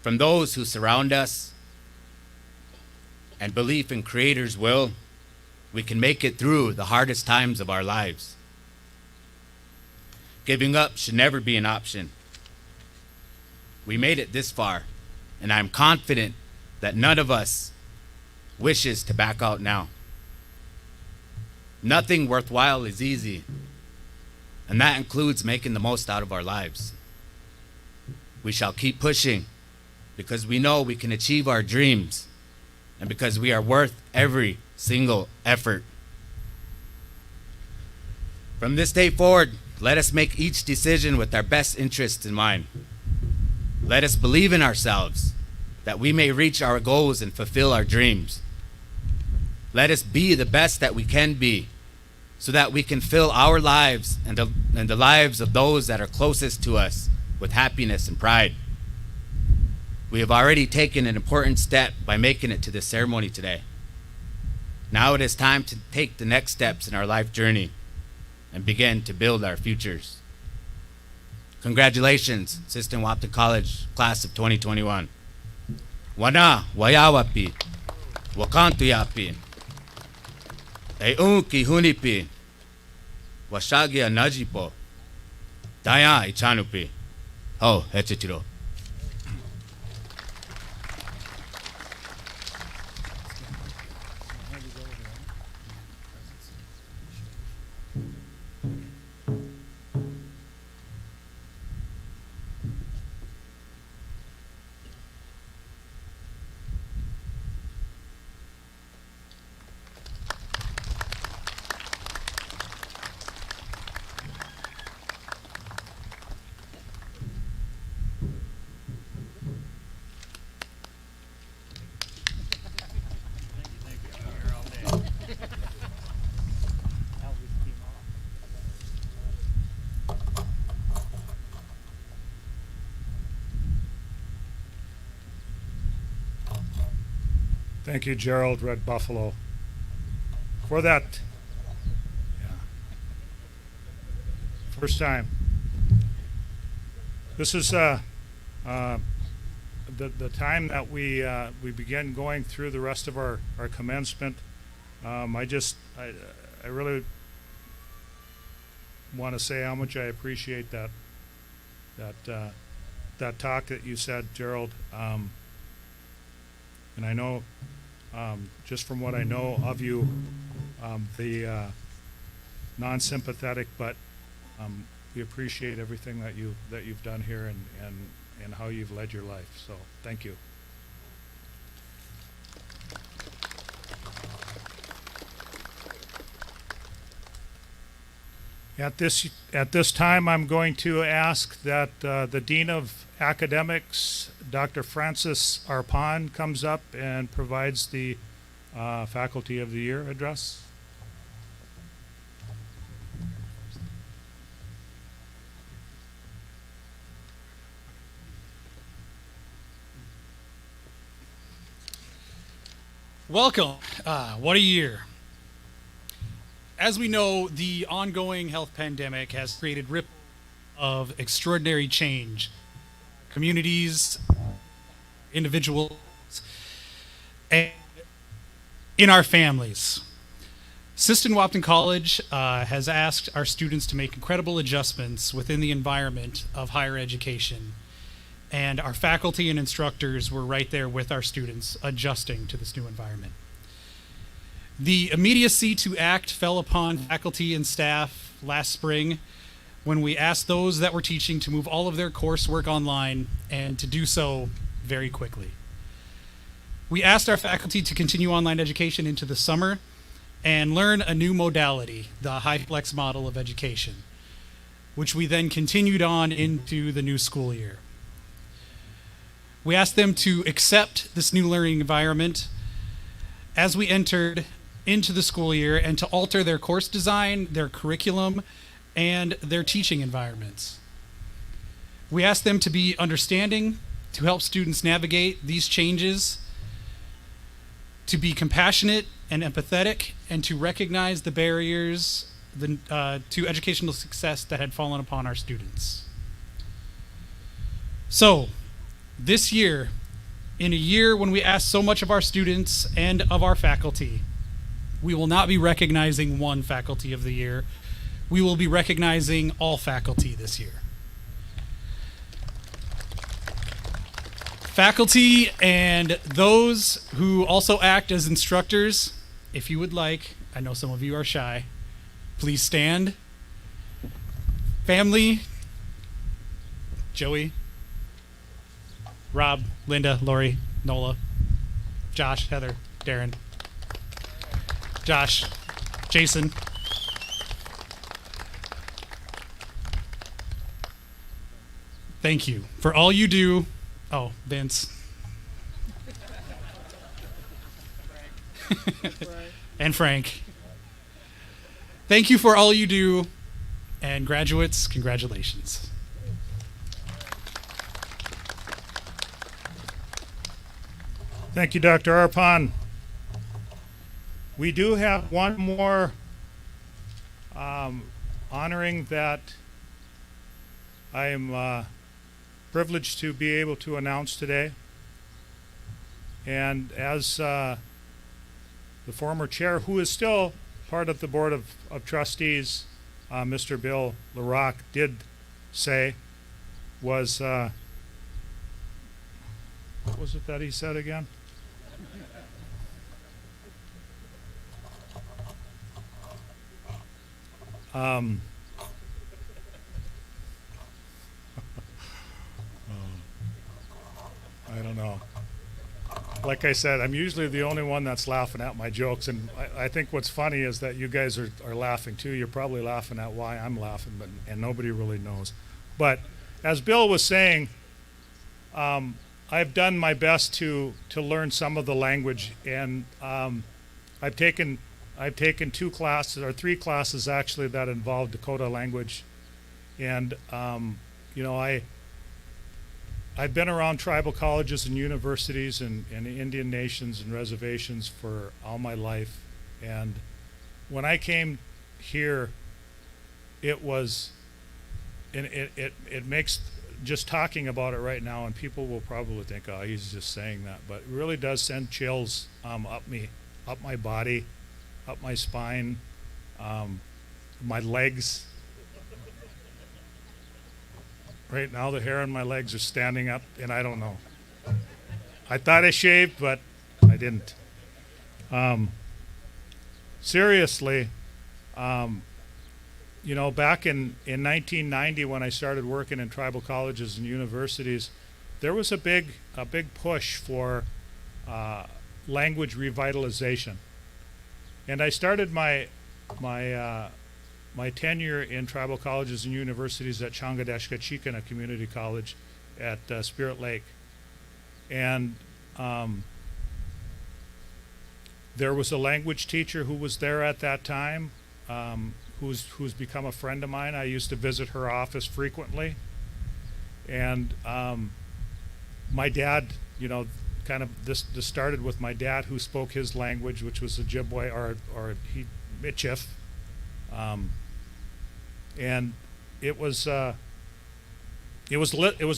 from those who surround us and belief in Creator's will, we can make it through the hardest times of our lives. Giving up should never be an option. We made it this far, and I'm confident that none of us wishes to back out now. Nothing worthwhile is easy, and that includes making the most out of our lives. We shall keep pushing because we know we can achieve our dreams and because we are worth every single effort. From this day forward, let us make each decision with our best interests in mind. Let us believe in ourselves that we may reach our goals and fulfill our dreams. Let us be the best that we can be so that we can fill our lives and the lives of those that are closest to us with happiness and pride. We have already taken an important step by making it to this ceremony today. Now it is time to take the next steps in our life journey and begin to build our futures. Congratulations, System Wapton College, class of 2021. Wana wayawapi, wakantu yapi, unki hunipi, washagia najipo, daya ichanupi. Oh, hechitiro. Thank you, Gerald, Red Buffalo, for that. Yeah. First time. This is the time that we begin going through the rest of our commencement. I really want to say how much I appreciate that talk that you said, Gerald. And I know, just from what I know of you, the non-sympathetic, but we appreciate everything that you've done here and how you've led your life. So thank you. At this time, I'm going to ask that the Dean of Academics, Dr. Francis Arpan, comes up and provides the Faculty of the Year address. Welcome. What a year. As we know, the ongoing health pandemic has created ripples of extraordinary change. Communities, individuals, and in our families. Siston Wapton College has asked our students to make incredible adjustments within the environment of higher education. And our faculty and instructors were right there with our students adjusting to this new environment. The immediacy to act fell upon faculty and staff last spring when we asked those that were teaching to move all of their coursework online and to do so very quickly. We asked our faculty to continue online education into the summer and learn a new modality, the high-flex model of education, which we then continued on into the new school year. We asked them to accept this new learning environment as we entered into the school year and to alter their course design, their curriculum, and their teaching environments. We asked them to be understanding, to help students navigate these changes, to be compassionate and empathetic, and to recognize the barriers to educational success that had fallen upon our students. So, this year, in a year when we ask so much of our students and of our faculty, we will not be recognizing one Faculty of the Year. we will be recognizing all faculty this year. Faculty and those who also act as instructors, if you would like, I know some of you are shy, please stand. Family, Joey, Rob, Linda, Lori, Nola, Josh, Heather, Darren, Josh, Jason. Thank you for all you do. Oh, Vince. And Frank. Thank you for all you do. And graduates, congratulations. Thank you, Dr. Arpon. We do have one more honoring that I am privileged to be able to announce today. And as the former chair, who is still part of the Board of Trustees, Mr. Bill LaRock did say, was, what was it that he said again? I don't know. Like I said, I'm usually the only one that's laughing at my jokes, and I think what's funny is that you guys are laughing too. You're probably laughing at why I'm laughing, and nobody really knows. But as Bill was saying, I've done my best to learn some of the language, and I've taken 2 classes, or 3 classes actually, that involve Dakota language. And you know, I've been around tribal colleges and universities and Indian nations and reservations for all my life. And when I came here, it was, and it makes, just talking about it right now, and people will probably think, oh, he's just saying that, but it really does send chills up my body, up my spine, my legs. Right now the hair on my legs are standing up, and I don't know. I thought I shaved, but I didn't. Seriously, you know, back in 1990 when I started working in tribal colleges and universities, there was a big push for language revitalization. And I started my tenure in tribal colleges and universities at Changadashkachikana Community College at Spirit Lake. And there was a language teacher who was there at that time, who's become a friend of mine. I used to visit her office frequently. And my dad, you know, kind of this started with my dad, who spoke his language, which was Ojibwe, or Michif. And it was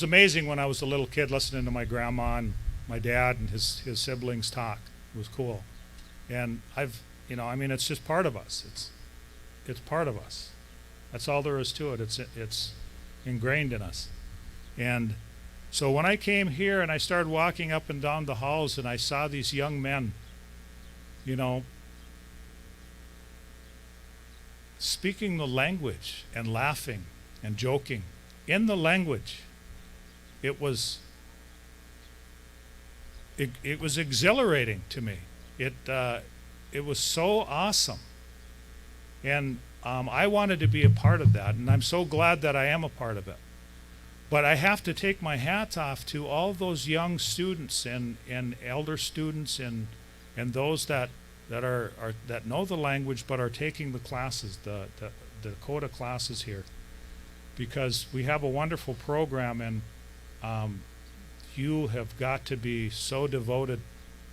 amazing when I was a little kid listening to my grandma and my dad and his siblings talk. It was cool. And you know, I mean, it's just part of us. It's part of us. That's all there is to it. It's ingrained in us. And so when I came here and I started walking up and down the halls and I saw these young men, you know, speaking the language and laughing and joking in the language, it was exhilarating to me. It was so awesome, and I wanted to be a part of that, and I'm so glad that I am a part of it. But I have to take my hat off to all those young students and elder students and those that know the language but are taking the classes, the Dakota classes here, because we have a wonderful program, and you have got to be so devoted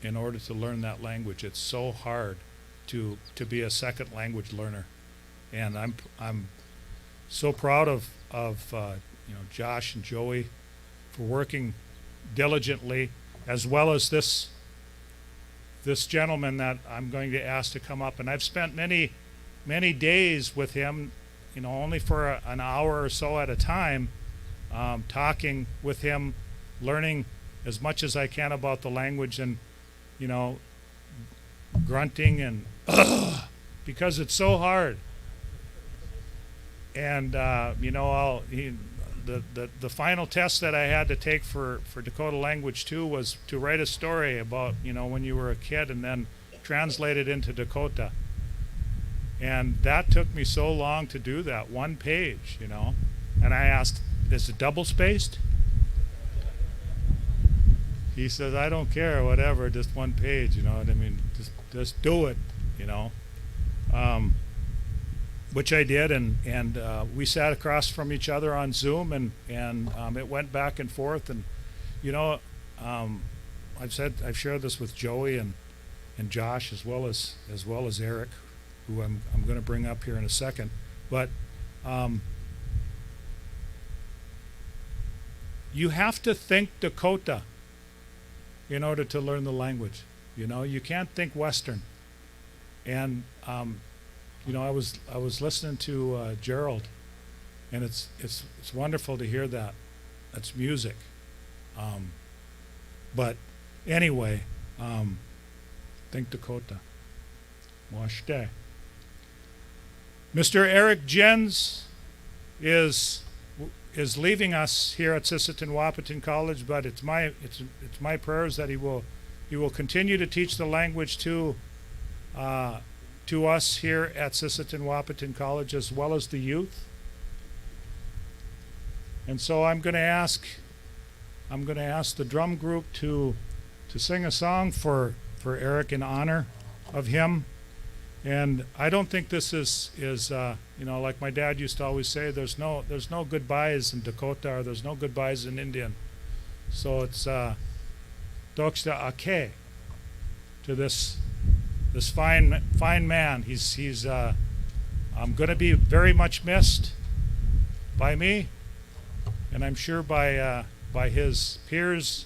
in order to learn that language. It's so hard to be a second language learner, and I'm so proud of you know, Josh and Joey for working diligently, as well as this gentleman that I'm going to ask to come up. And I've spent many days with him, only for an hour or so at a time, talking with him, learning as much as I can about the language, and grunting and because it's so hard. And the final test that I had to take for Dakota Language 2 was to write a story about when you were a kid and then translate it into Dakota. And that took me so long to do that, one page, And I asked, is it double spaced? He says, I don't care, whatever, just one page, you know what I mean? Just do it, which I did, and we sat across from each other on Zoom, and it went back and forth, and I've shared this with Joey and Josh as well as Eric, who I'm going to bring up here in a second, but you have to think Dakota in order to learn the language. You can't think Western. And I was listening to Gerald, and it's wonderful to hear that. That's music. But anyway, think Dakota. Washte. Mr. Eric Jens is leaving us here at Sisseton Wahpeton College, but it's my prayers that he will continue to teach the language to us here at Sisseton Wahpeton College, as well as the youth. And so I'm going to ask the drum group to sing a song for Eric in honor of him. And I don't think this is like my dad used to always say, there's no goodbyes in Dakota, or there's no goodbyes in Indian. So it's Doksta Ake to this fine man. He's going to be very much missed by me, and I'm sure by his peers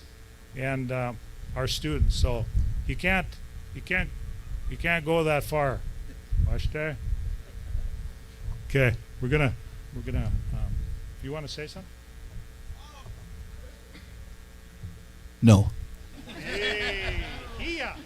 and our students. So he can't go that far. Washte. Okay, we're gonna. You want to say something? No. Hey, yeah.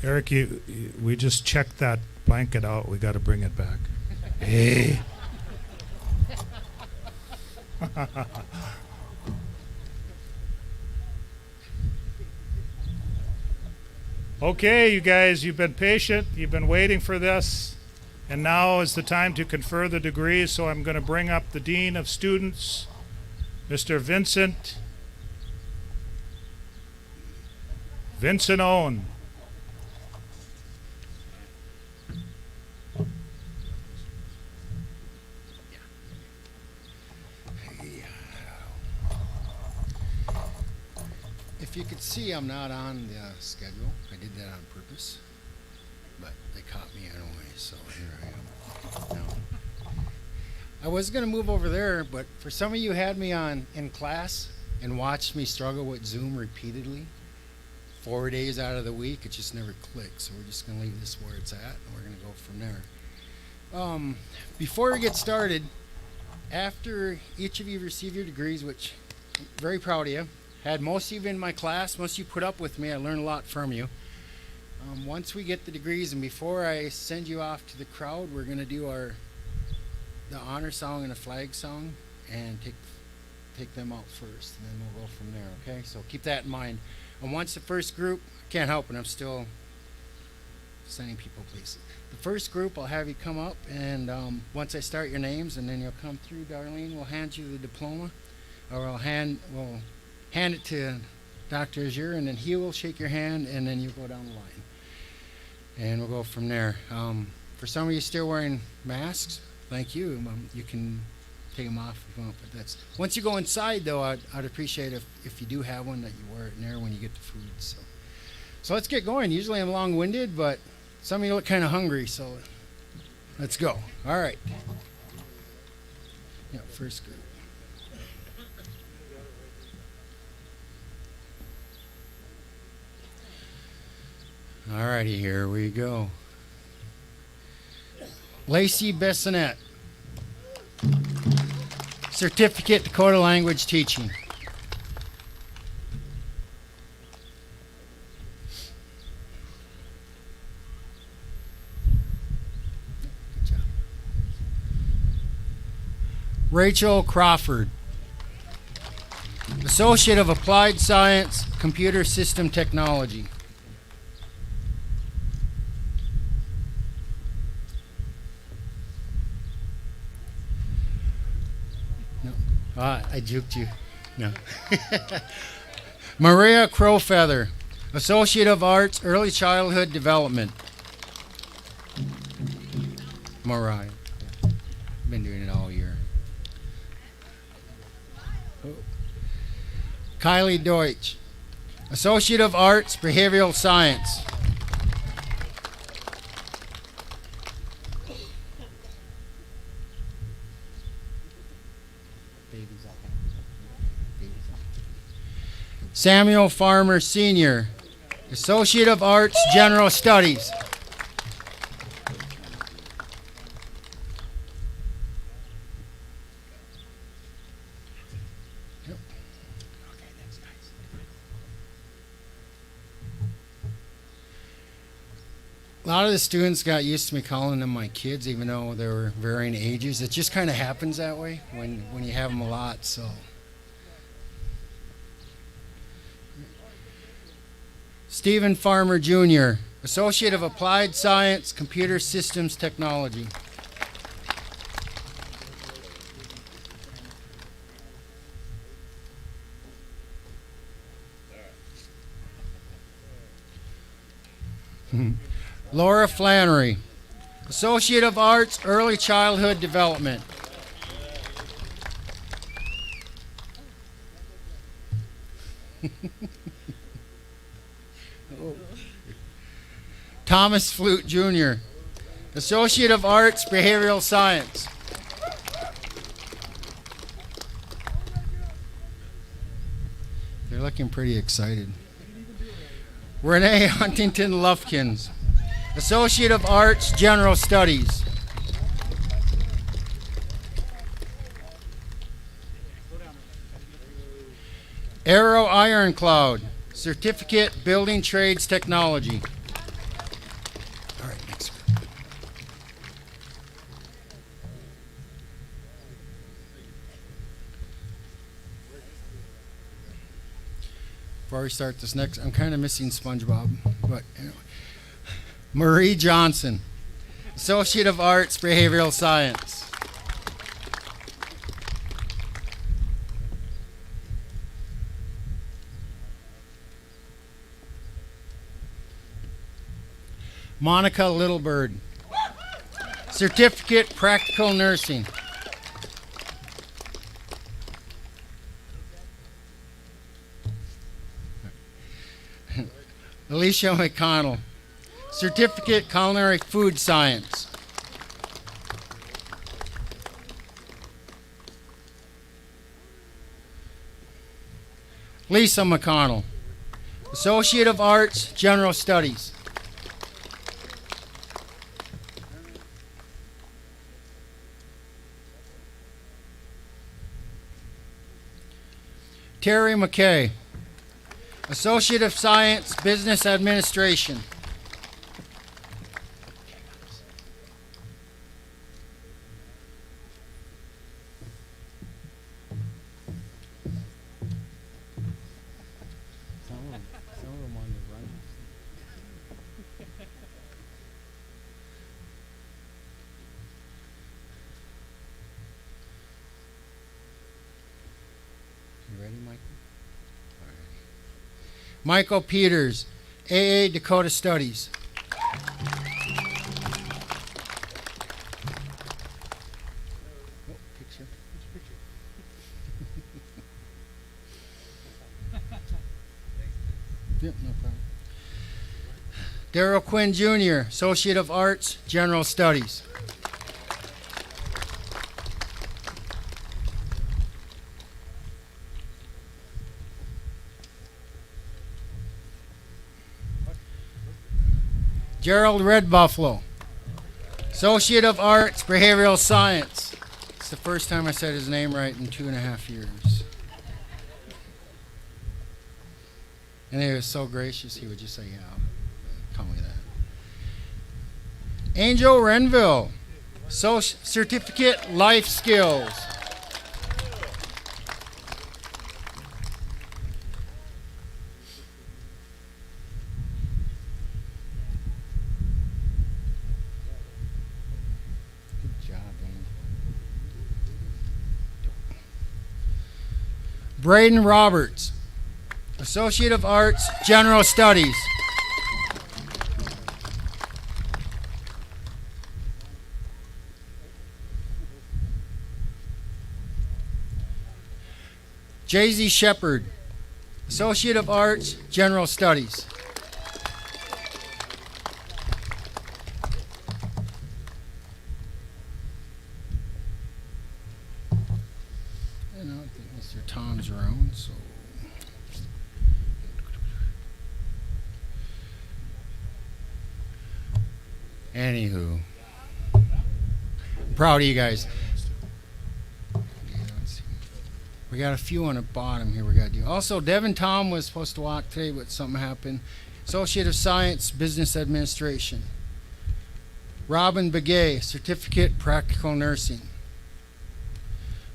Eric, we just checked that blanket out. We got to bring it back. Hey. Okay, you guys, you've been patient. You've been waiting for this. And now is the time to confer the degrees. So I'm going to bring up the Dean of Students, Mr. Vincent Owen. If you could see, I'm not on the schedule. I did that on purpose, but they caught me anyway, so here I am. Now, I was going to move over there, but for some of you had me on in class and watched me struggle with Zoom repeatedly, 4 days out of the week, it just never clicked. So we're just going to leave this where it's at, and we're going to go from there. Before we get started, after each of you receive your degrees, which I'm very proud of you, had most of you in my class, most of you put up with me, I learned a lot from you. Once we get the degrees, and before I send you off to the crowd, we're going to do the honor song and a flag song, and take them out first, and then we'll go from there, okay? So keep that in mind. And once the first group, I can't help it, I'm still sending people places. The first group, I'll have you come up, and once I start your names, and then you'll come through, Darlene, we'll hand you the diploma, or we'll hand it to Dr. Azure, and then he will shake your hand, and then you go down the line. And we'll go from there. For some of you still wearing masks, thank you. You can take them off if you want, but that's... Once you go inside, though, I'd appreciate if you do have one, that you wear it in there when you get the food. So let's get going. Usually I'm long-winded, but some of you look kind of hungry, so let's go. All right. Yeah, first group. All righty, here we go. Lacey Bessonette, Certificate Dakota Language Teaching. Good job. Rachel Crawford, Associate of Applied Science, Computer System Technology. I juked you. No. Maria Crowfeather, Associate of Arts, Early Childhood Development. Mariah. Been doing it all year. Oh. Kylie Deutsch, Associate of Arts, Behavioral Science. Samuel Farmer Sr., Associate of Arts, General Studies. Yep. Okay, thanks, guys. A lot of the students got used to me calling them my kids, even though they were varying ages. It just kind of happens that way when you have them a lot, so... Stephen Farmer Jr., Associate of Applied Science, Computer Systems Technology. Laura Flannery, Associate of Arts, Early Childhood Development. Thomas Flute Jr., Associate of Arts, Behavioral Science. They're looking pretty excited. Renee Huntington Lufkins, Associate of Arts, General Studies. Arrow Ironcloud, Certificate, Building Trades Technology. before we start this next, I'm kind of missing SpongeBob, but anyway. Marie Johnson, Associate of Arts, Behavioral Science. Monica Littlebird, Certificate, Practical Nursing. Alicia McConnell, Certificate, Culinary Food Science. Lisa McConnell, Associate of Arts, General Studies. Terry McKay, Associate of Science, Business Administration. You ready, Michael? All right. Michael Peters, AA Dakota Studies. Oh, picture. Yep, no problem. Darrell Quinn Jr., Associate of Arts, General Studies. Gerald Red Buffalo, Associate of Arts, Behavioral Science. It's the first time I said his name right in 2.5 years. And he was so gracious, he would just say, yeah, call me that. Angel Renville, Certificate, Life Skills. Braden Roberts, Associate of Arts, General Studies. Jay-Z Shepard, Associate of Arts, General Studies. And I don't think Mr. Tom's around, so. Anywho, I'm proud of you guys. We got a few on the bottom here we got to do. Also, Devin Tom was supposed to walk today, but something happened. Associate of Science, Business Administration. Robin Begay, Certificate, Practical Nursing.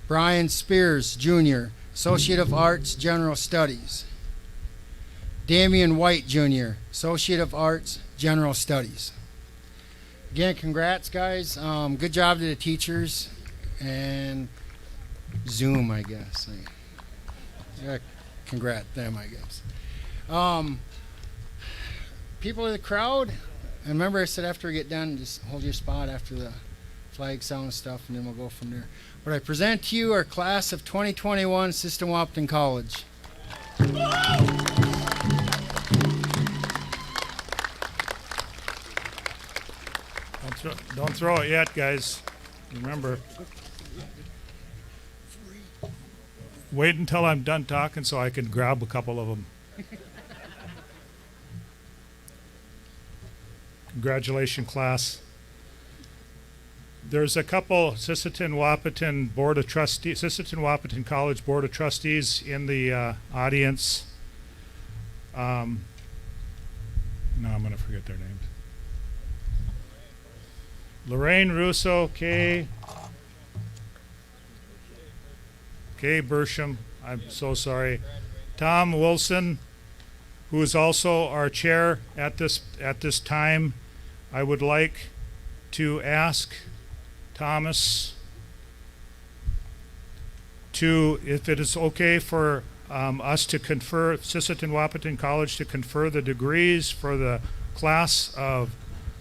Brian Spears, Jr., Associate of Arts, General Studies. Damian White, Jr., Associate of Arts, General Studies. Again, congrats, guys. Good job to the teachers. And Zoom, I guess. Yeah, congrats them, I guess. People in the crowd, and remember I said after we get done, just hold your spot after the flag sound stuff, and then we'll go from there. What I present to you are class of 2021 System Wapton College. Don't throw it yet, guys. Remember. Wait until I'm done talking so I can grab a couple of them. Congratulations, class. There's a couple Sisseton-Wahpeton Board of Trustees, Sisseton-Wahpeton College Board of Trustees in the audience. No, I'm going to forget their names. Lorraine Russo, Kay Bersham, I'm so sorry. Tom Wilson, who is also our chair at this time, I would like to ask Thomas to, if it is okay for us to confer, Sisseton Wahpeton College to confer the degrees for the class of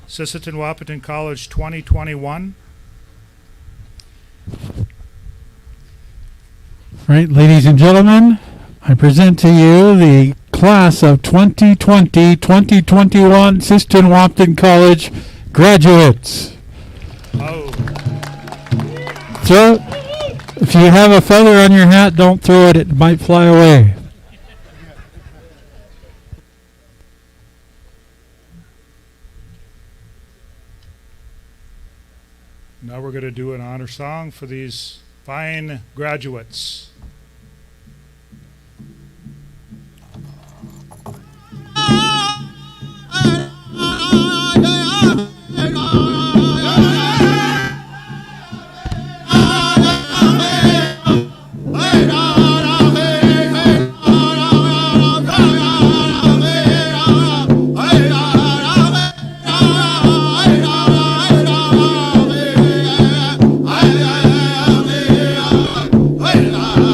Sisseton Wahpeton College 2021. Right, ladies and gentlemen, I present to you the class of 2020-2021 Sisseton Wahpeton College graduates. Oh, So, if you have a feather on your hat, don't throw it, it might fly away. now we're going to do an honor song for these fine graduates. Hey,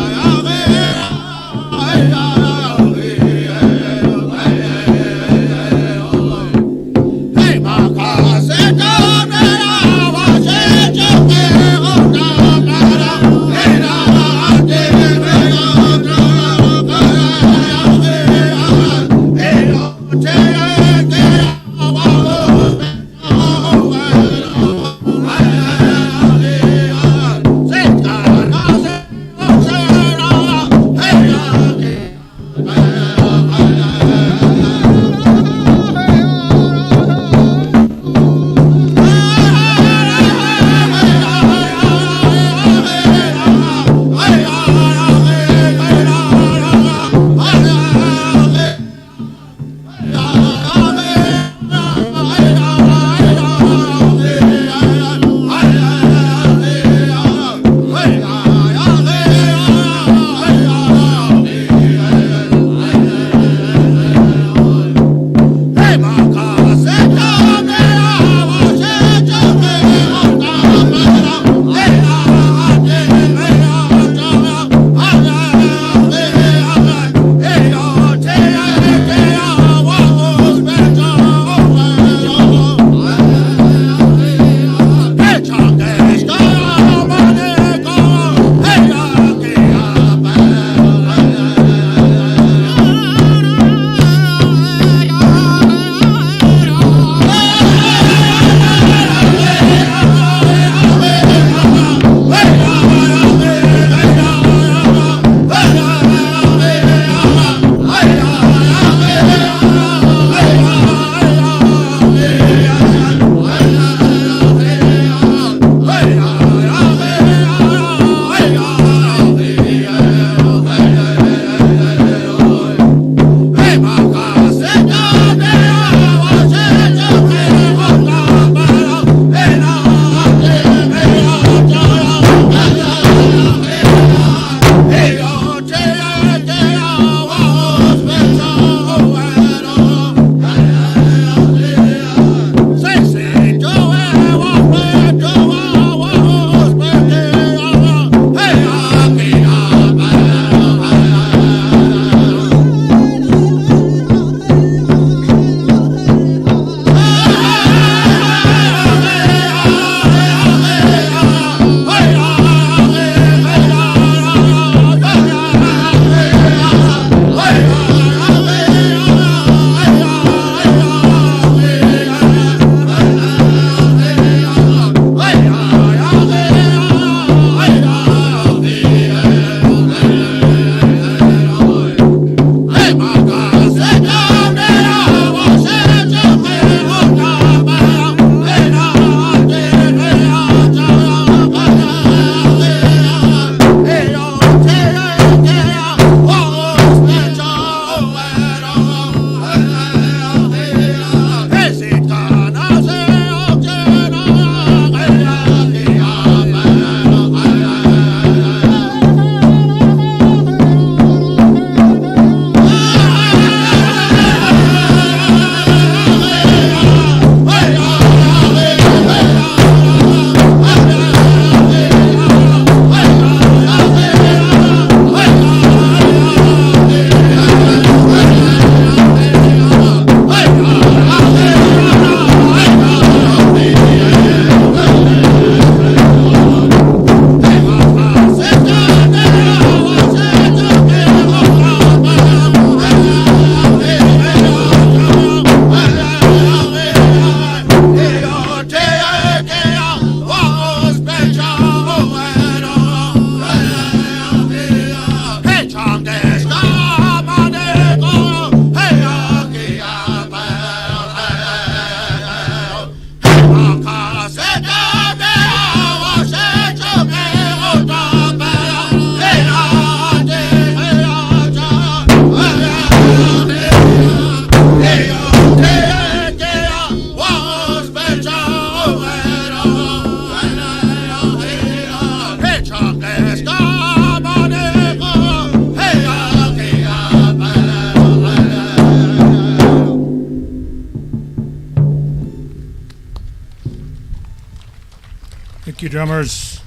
Thank you, drummers.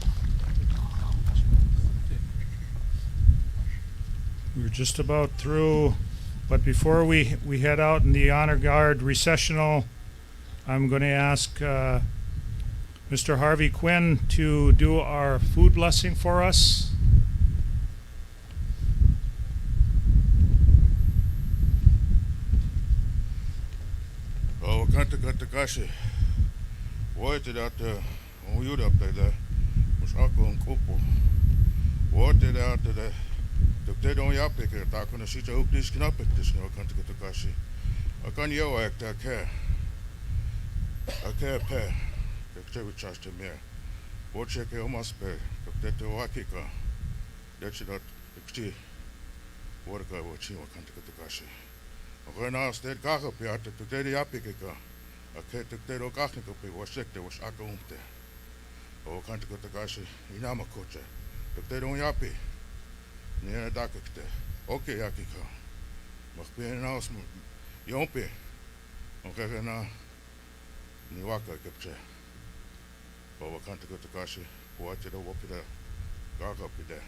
We're just about through, but before we head out in the honor guard recessional, I'm going to ask Mr. Harvey Quinn to do our food blessing for us. Oh, kanta kanta kashi. Woite dat on you up there. Was ako een koppel. Woite dat de don't ya pick it. Daar kunnen ze ook niet knappen. Dus nou kanta kanta kashi. Ik kan jou echt daar keer. Ik heb per. Ik zeg het juist meer. Wat check je om as per. Dat de wakika. Dat je dat ik zie. Wat ik wat zien wat kanta kanta kashi. Rena steed kach op ja, dat de ja pikika. Ik heb de ook ach niet op was ik was akka umte. O kan ik het kashi inama kocha. Dat de ja pi. Nee, dat ik te. Oké, ja kika. Mag ben nou eens jompe. Om kijken na ni waka ik heb je. O kan ik het kashi wat je daar op de kach op de.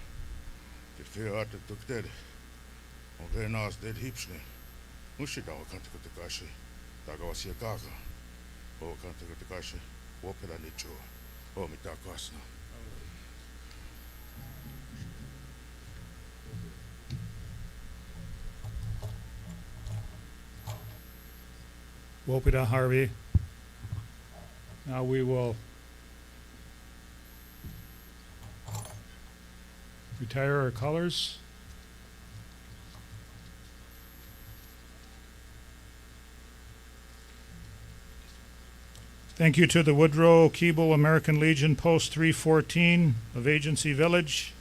Dit veel uit het de. Om rena steed hipsne. Mushida wa kanta kutakashi daga wasi kaka o kanta kutakashi wo pela nicho o mitakasna Wopida Harvey. Now we will retire our colors. Thank you to the Woodrow Keeble American Legion Post 314 of Agency Village.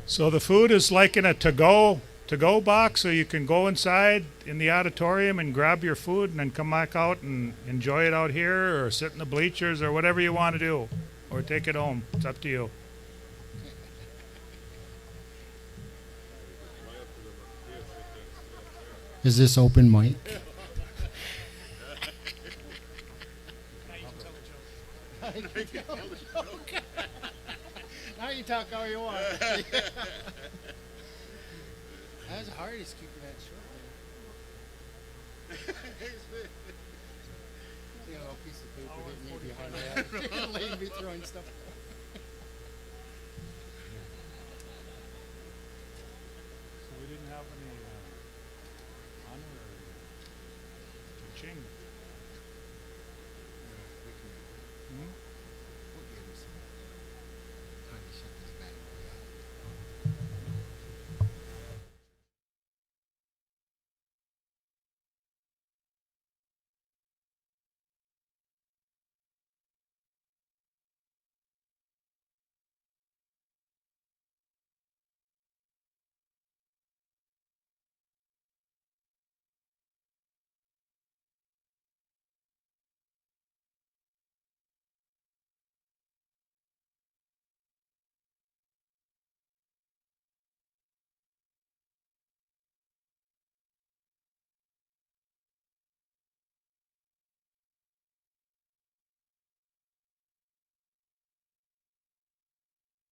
So the food is like in a to-go box, so you can go inside in the auditorium and grab your food and then come back out and enjoy it out here or sit in the bleachers or whatever you want to do, or take it home. It's up to you. Is this open mic? Now you talk all you want. That's hard is keeping that short. You know, a piece of paper hitting me behind the head. Lately throwing stuff.